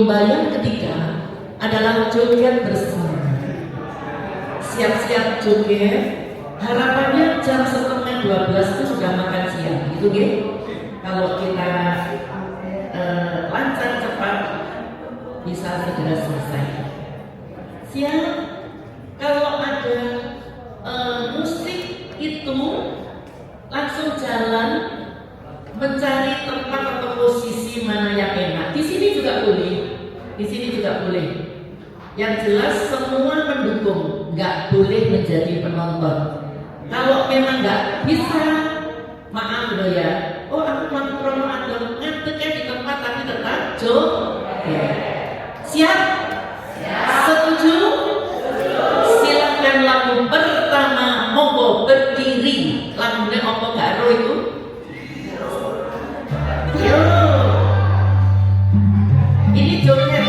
lomba yang ketiga adalah joget bersama. Siap-siap joget. Harapannya jam 11:30 itu sudah makan siang, gitu ya. Kalau kita lancar cepat bisa segera selesai. Siang, kalau ada musik itu langsung jalan mencari tempat atau posisi mana yang enak. Di sini juga boleh, di sini juga boleh. Yang jelas semua mendukung, nggak boleh menjadi penonton. Kalau memang nggak bisa, maaf loh ya. Oh, aku mau promo atau ngadeknya di tempat tapi tetap joget. Siap? Setuju? Silakan lagu pertama, monggo berdiri. Lagunya apa gak itu? Yo. Ini joget.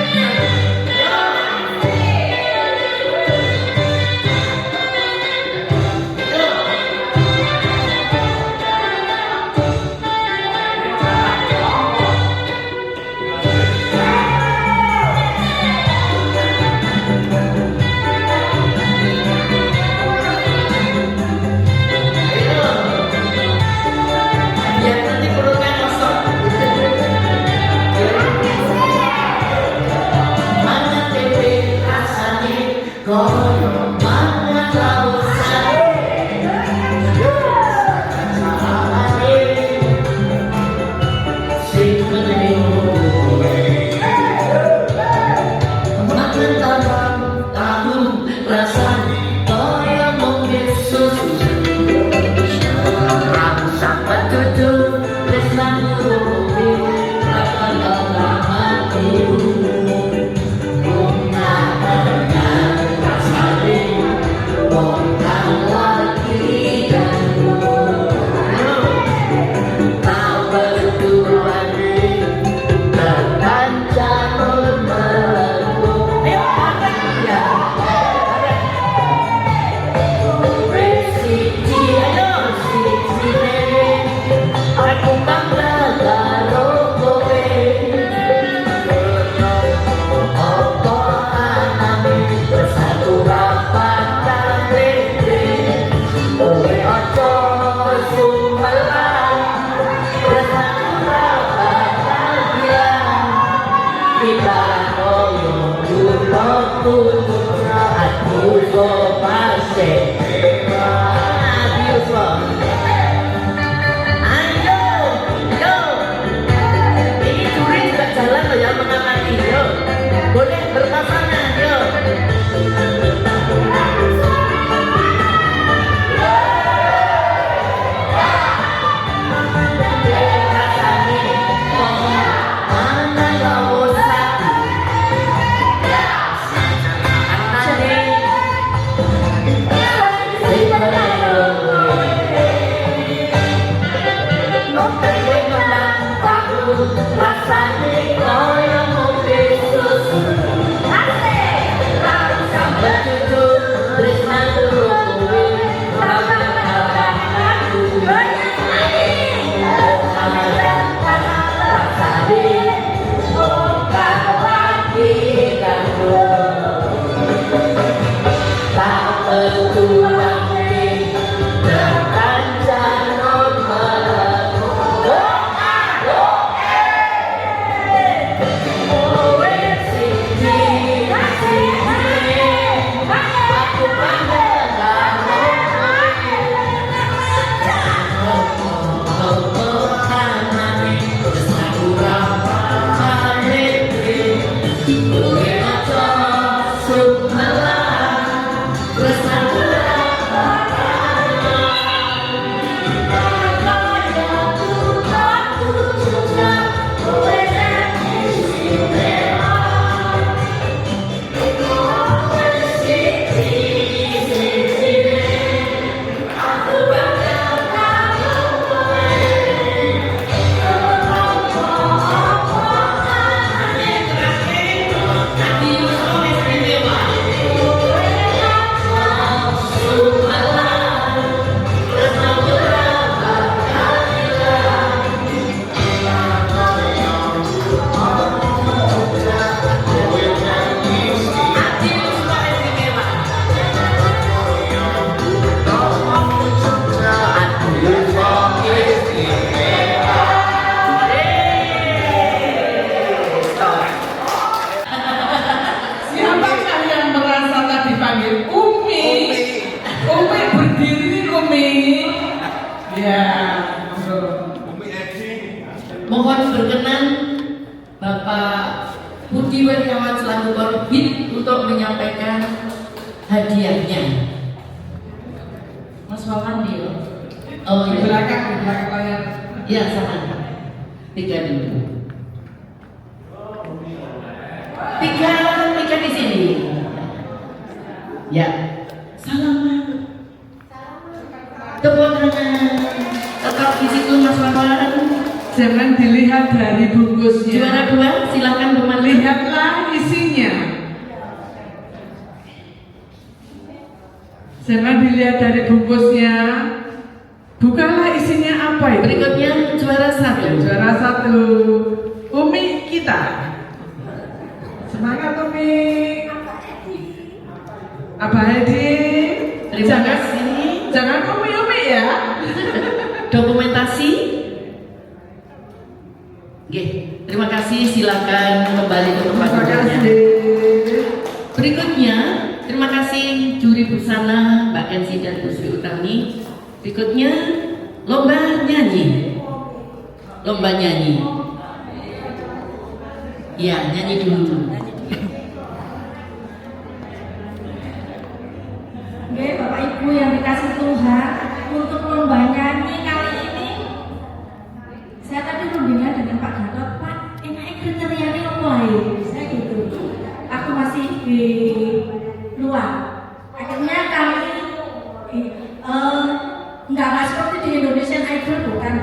selaku korbit untuk menyampaikan hadiahnya. Mas Wawan dia. Oh Di iya. belakang layar. Iya sama. 3 dulu. 3 di sini. Ya. Salaman. Tepuk tangan. Tetap di situ Mas Wawan. Jangan dilihat dari bungkusnya. Juara 2 silakan kembali. Lihatlah isinya. Jangan dilihat dari bungkusnya. Bukalah isinya apa itu. Berikutnya juara 1. Juara 1 Umi kita. Semangat Umi. Abah Edi. Terima kasih. Jangan Umi ya. Dokumentasi. Oke, terima kasih. Silakan kembali ke tempat Terima duduknya. kasih. Berikutnya, terima kasih juri busana Mbak Kensi dan Bu Sri Utami. Berikutnya, lomba nyanyi. Lomba nyanyi. Ya, nyanyi dulu. Oke, Bapak Ibu yang dikasih Tuhan, untuk lomba nyanyi kali ini saya tadi rundingnya dengan Pak Gatot, Pak, enaknya kriterianya apa ya? Saya gitu. Aku masih di luar. Akhirnya kami nggak seperti di Indonesian Idol, bukan.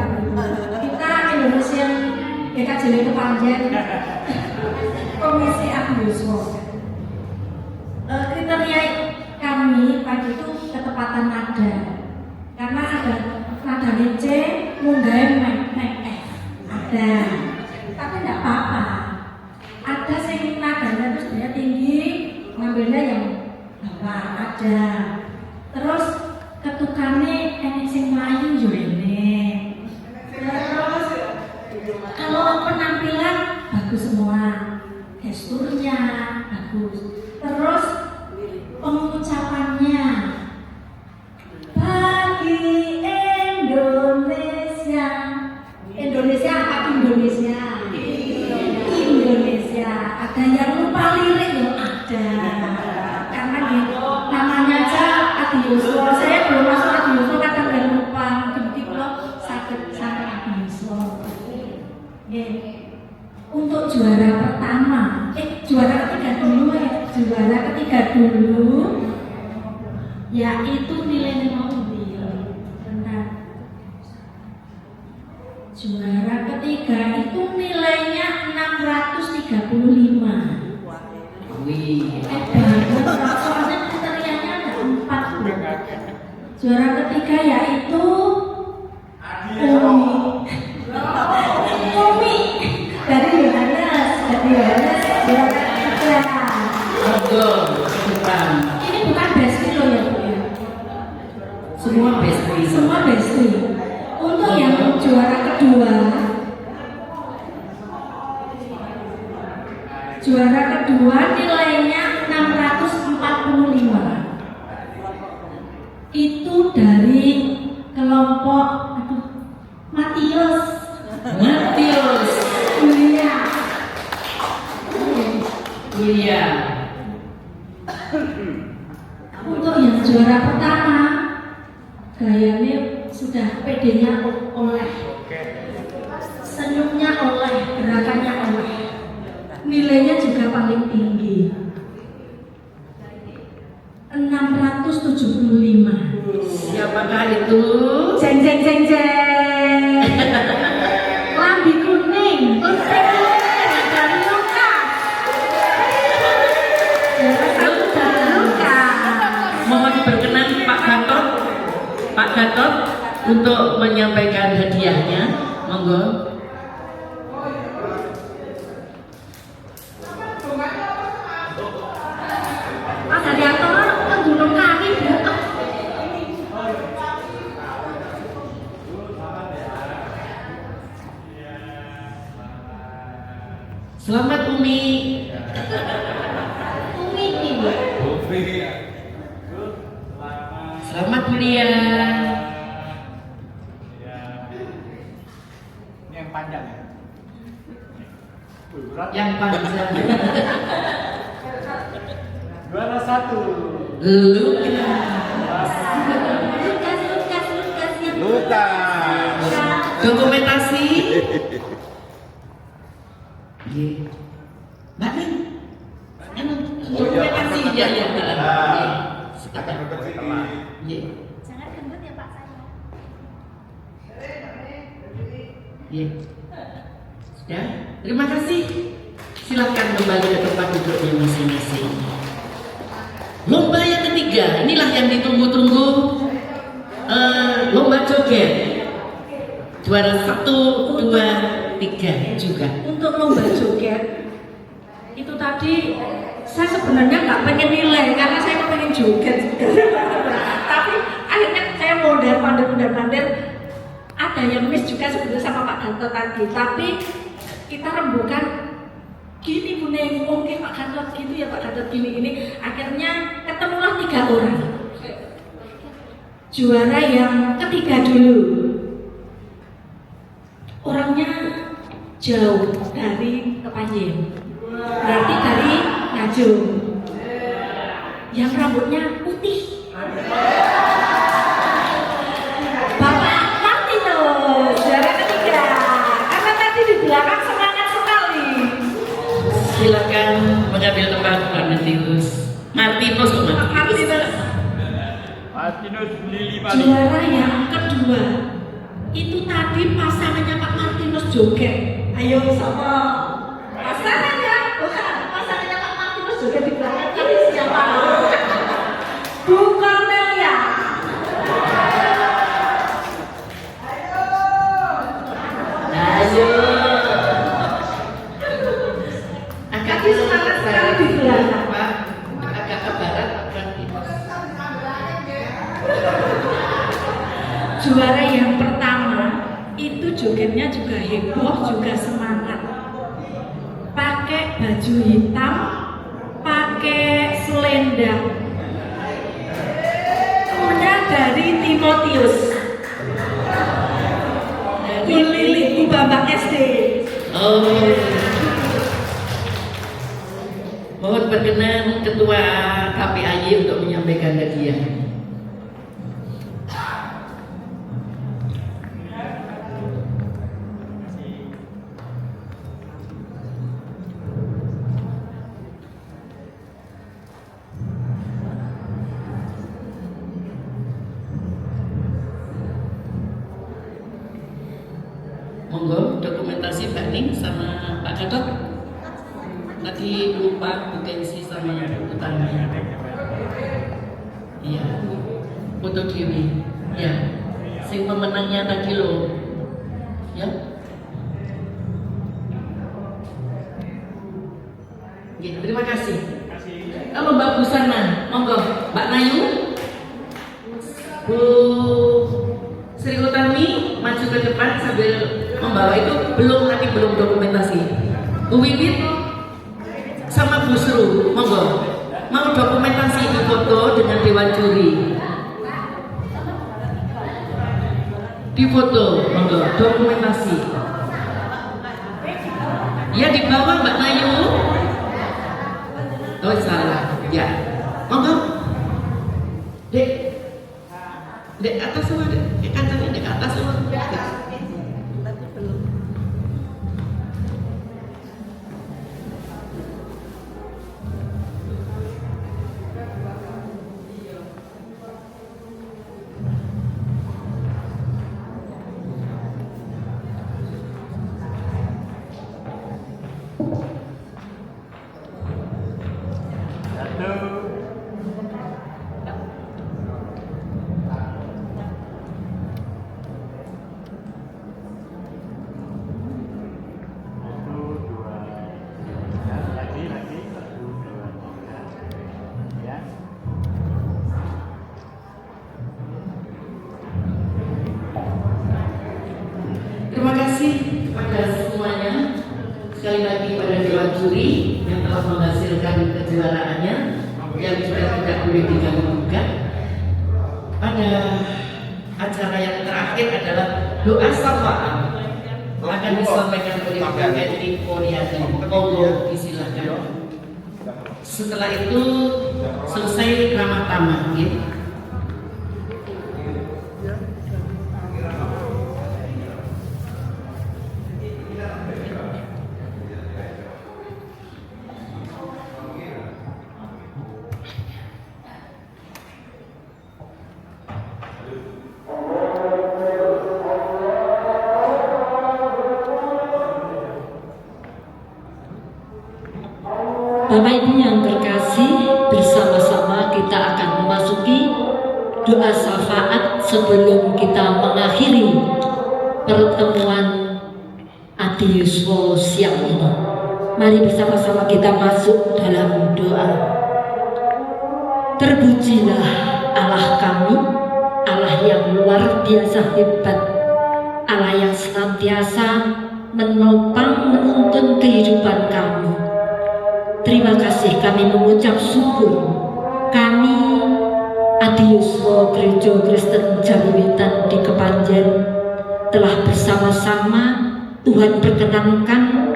Kita Indonesian GKJW Kepanjen Komisi Abiyuswo. Kriteria kami pagi itu ketepatan nada, karena ada nada C, munggah F, ada, tapi tidak apa-apa. Ada sing nadanya terus dia tinggi, ngambilnya yang bawah, ada. Terus ketukannya enek sing melayu yo ini. Terus kalau penampilan bagus semua, gesturnya bagus. Terus pengucapannya bagi Indonesia. Indonesia apa Indonesia? Indonesia. Ada yang lupa lirik loh, ada. Karena gitu namanya aja Abiyuswo. Saya belum masuk Abiyuswo kadang nggak lupa. Mungkin loh sakit sama Abiyuswo. Untuk juara pertama, juara ketiga dulu ya, juara ketiga dulu, yaitu nilainya mau bentar. Juara ketiga itu nilainya 635. Wih. Soalnya kriterianya ada 4. Juara ketiga yaitu Umi dari Yohanes, juara ketiga. Monggo, depan. Ini bukan bestie loh ya Bu ya. Semua bestie. Semua bestie. Untuk yang juara kedua, nilainya 645. Itu dari kelompok Matius. Julia. Iya. Untuk yang juara pertama, gayanya sudah PD-nya oleh, senyumnya oleh, gerakannya oleh, nilainya juga paling tinggi, 675. Siapakah itu? Jeng jeng jeng jeng. Lambi kuning. Dari Lukas. Dari Lukas. Mohon berkenan Pak Gatot untuk menyampaikan hadiahnya. Monggo. Mas Haryanto ke Gunung Kaki Bu. Selamat Umi. Umi ini. Selamat Bulia. Ini yang panjang ya? Yang panjang. satu. Lukas yang Lukas. Dokumentasi. Mbak Nen. Dokumentasi ya. Akan berikut ini. jangan gendut ya Pak saya. Sudah. Terima kasih. Silakan kembali ke tempat duduknya masing-masing. Lomba yang ketiga, inilah yang ditunggu-tunggu. Lomba joget. Juara 1, 2, 3 juga. Untuk lomba joget itu tadi saya sebenarnya nggak pengen nilai karena saya pengen joget. Tapi akhirnya saya mondar-mandir ada yang miss juga sebenarnya sama Pak Gatot tadi. Tapi kita rembukan gini Bu Neng, mungkin Pak Gatot gitu ya Pak Gatot gini. Akhirnya ketemulah 3 orang. Juara yang ketiga dulu. Orangnya jauh dari Kepanjen, berarti dari Ngajum, yang rambutnya putih. Bapak Martinus, juara ketiga. Karena tadi di belakang semangat sekali. Silakan mengambil tempat Pak Martinus. Martinus. Martinus Lili Juara yang kedua itu tadi pasangannya Pak Martinus joget. Ayo sama pasangannya, bukan pasangannya Pak Martinus joget di belakang tadi siapa? Bu Cornelia. Ayo. Tadi semangat sekali di belakang. Pak. Agak ke barat akan Juara yang pertama itu jogetnya juga heboh, juga semangat. Pakai baju hitam, pakai selendang. Kemudian dari Timotius, Lili Bambang SD. Oh. Mohon berkenan Ketua KPAY untuk menyampaikan hadiah. Monggo dokumentasi Mbak Ning sama Pak Gatot. Tadi lupa Bu Kensi sama Bu Tani. Iya. Foto Dewi. Ya. Sing pemenangnya tadi loh. Ya. Ya, terima kasih. Kalau Mbak Busana, monggo Mbak Nayu, Bu Sri Utami maju ke depan sambil membawa itu belum dokumentasi. Bu Wibit sama Bu Sru, monggo mau dokumentasi di foto dengan Dewan Juri. Di foto, monggo dokumentasi. Ya di bawah Mbak Nayu. Oh salah, ya. Monggo. Dek atas semua, dek kancanya dek atas semua. Terima kasih kepada semuanya. Sekali lagi pada Dewan Juri yang telah menghasilkan kejuaraannya yang juga tidak boleh diganggu-gugat. Pada acara yang terakhir adalah doa syafaat akan disampaikan oleh Bu Ketri Poriadi. Monggo disilakan. Setelah itu selesai ramah tamah, ya. Bapak Ibu yang terkasih, bersama-sama kita akan memasuki doa syafaat sebelum kita mengakhiri pertemuan Adi Yuswo siang ini. Mari bersama-sama kita masuk dalam doa. Terpujilah Allah kami, Allah yang luar biasa hebat, Allah yang senantiasa menopang menuntun kehidupan kami. Terima kasih, kami mengucap syukur. Kami Adi Yuswo Gereja Kristen Jawiwitan di Kepanjen telah bersama-sama Tuhan perkenankan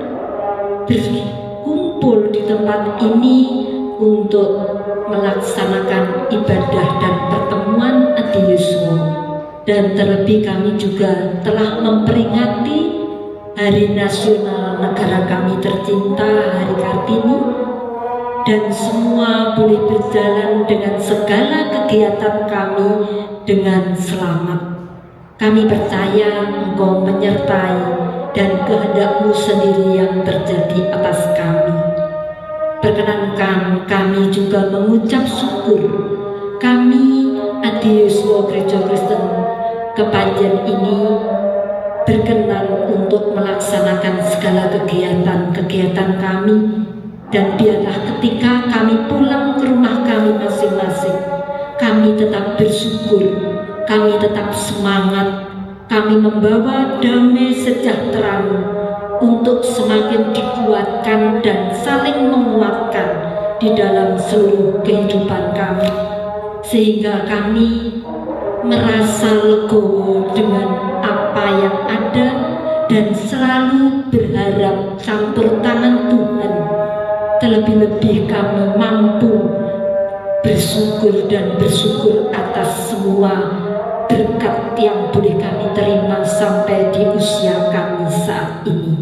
berkumpul di tempat ini untuk melaksanakan ibadah dan pertemuan Adi Yuswo. Dan terlebih kami juga telah memperingati Hari Nasional Negara kami tercinta, Hari Kartini, dan semua boleh berjalan dengan segala kegiatan kami dengan selamat. Kami percaya Engkau menyertai dan kehendak-Mu sendiri yang terjadi atas kami. Perkenankan kami juga mengucap syukur. Kami Adi Yuswo Gereja Kristen Kepanjen ini berkenan untuk melaksanakan segala kegiatan-kegiatan kami, dan biarlah ketika kami pulang ke rumah kami masing-masing, kami tetap bersyukur, kami tetap semangat, kami membawa damai sejahtera untuk semakin dikuatkan dan saling menguatkan di dalam seluruh kehidupan kami, sehingga kami merasa legowo dengan apa yang ada dan selalu berharap campur tangan Tuhan. Terlebih-lebih kami mampu bersyukur dan bersyukur atas semua berkat yang boleh kami terima sampai di usia kami saat ini.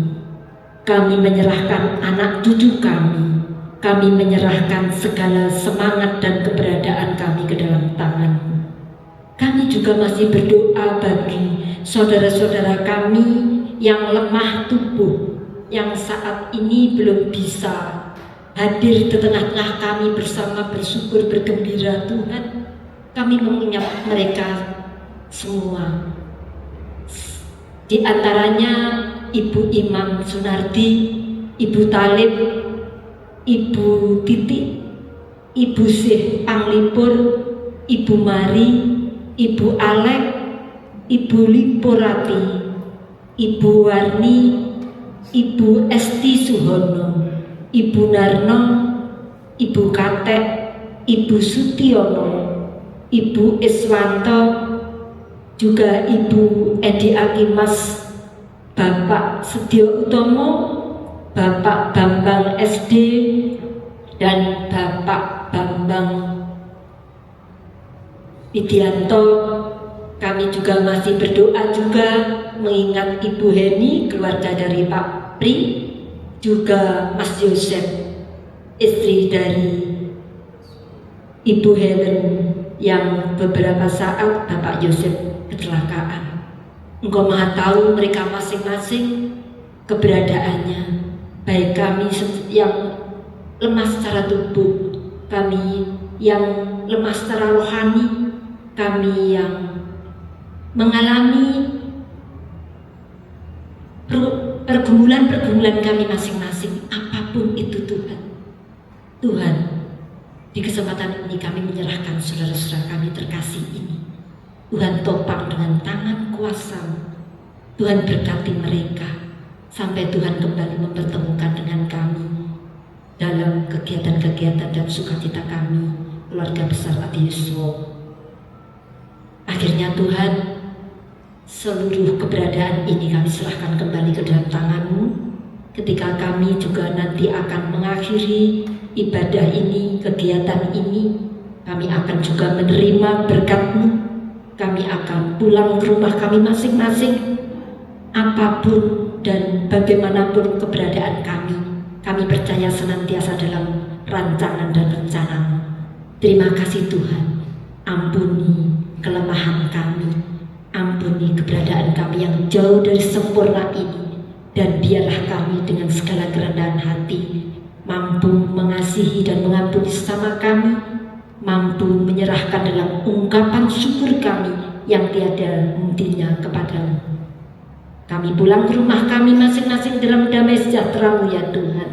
Kami menyerahkan anak cucu kami menyerahkan segala semangat dan keberadaan kami ke dalam tangan-Mu. Kami juga masih berdoa bagi saudara-saudara kami yang lemah tubuh, yang saat ini belum bisa hadir di tengah-tengah kami bersama bersyukur bergembira. Tuhan, kami mengingat mereka semua. Di antaranya Ibu Imam Sunardi, Ibu Talib, Ibu Titi, Ibu Syekh Panglipur, Ibu Mari, Ibu Alek, Ibu Lipurati, Ibu Warni, Ibu Esti Suhono, Ibu Narno, Ibu Katek, Ibu Sutiono, Ibu Iswanto, juga Ibu Edi Akimas, Bapak Setio Utomo, Bapak Bambang SD, dan Bapak Bambang Widianto. Kami juga masih berdoa juga mengingat Ibu Heni, keluarga dari Pak Pri, juga Mas Yosef, istri dari Ibu Helen yang beberapa saat Bapak Yosef kecelakaan. Engkau Maha tahu mereka masing-masing keberadaannya, baik kami yang lemah secara tubuh, kami yang lemah secara rohani, kami yang mengalami pergumulan-pergumulan kami masing-masing, apapun itu Tuhan, di kesempatan ini kami menyerahkan saudara-saudara kami terkasih ini. Tuhan topang dengan tangan kuasa, Tuhan berkati mereka sampai Tuhan kembali mempertemukan dengan kami dalam kegiatan-kegiatan dan sukacita kami, keluarga besar Adi Yuswo. Akhirnya Tuhan, seluruh keberadaan ini kami serahkan kembali ke dalam tangan-Mu, ketika kami juga nanti akan mengakhiri ibadah ini, kegiatan ini. Kami akan juga menerima berkat-Mu. Kami akan pulang ke rumah kami masing-masing. Apapun dan bagaimanapun keberadaan kami, kami percaya senantiasa dalam rancangan dan rencana-Mu. Terima kasih Tuhan. Ampuni kelemahan kami. Ampuni keberadaan kami yang jauh dari sempurna ini. Dan biarlah kami dengan segala kerendahan hati mampu mengasihi dan mengampuni sesama kami, mampu menyerahkan dalam ungkapan syukur kami yang tiada hentinya kepadamu. Kami pulang ke rumah kami masing-masing dalam damai sejahtera-Mu ya Tuhan.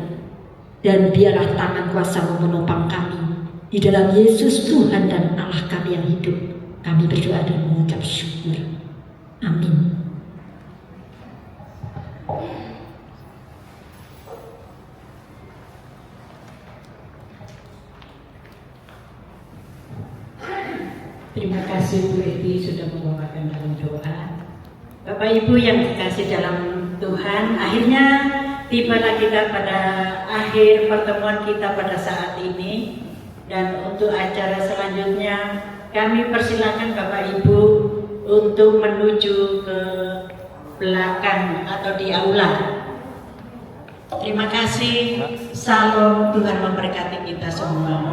Dan biarlah tangan kuasa-Mu menopang kami. Di dalam Yesus Tuhan dan Allah kami yang hidup, kami berdoa dan mengucap syukur. Amin. Terima kasih Bu Edi sudah membawakan dalam doa. Bapak Ibu yang dikasih dalam Tuhan, akhirnya tibalah kita pada akhir pertemuan kita pada saat ini. Dan untuk acara selanjutnya kami persilakan Bapak Ibu untuk menuju ke belakang atau di aula. Terima kasih. Salam, Tuhan memberkati kita semua.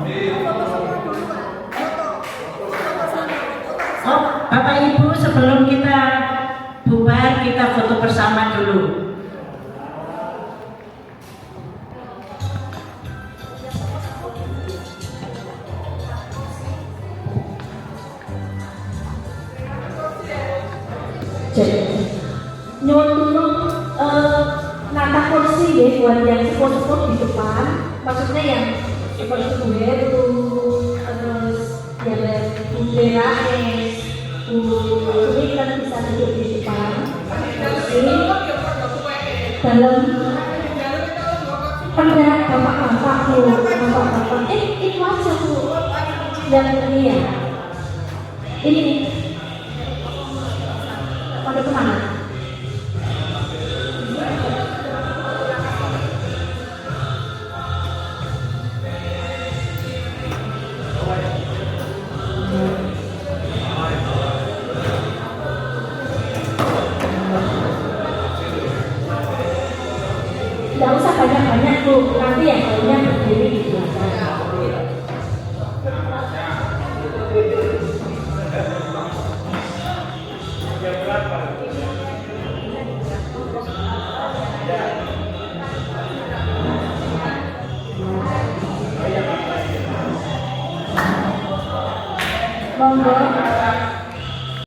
Oh, Bapak Ibu, sebelum kita bubar, kita foto bersama dulu. Nyuwun dulu nata kursi ya buat yang sepuh-sepuh di depan, maksudnya yang seperti Bu Heru, terus yang bendera Bu Suri kan bisa duduk di depan kursi dalam pendapat bapak-bapak Bu, bapak-bapak itu aja Bu yang ini ya, ini pada kemana? Tidak usah banyak-banyak Bu, nanti yang lainnya berdiri di belakang. Monggo.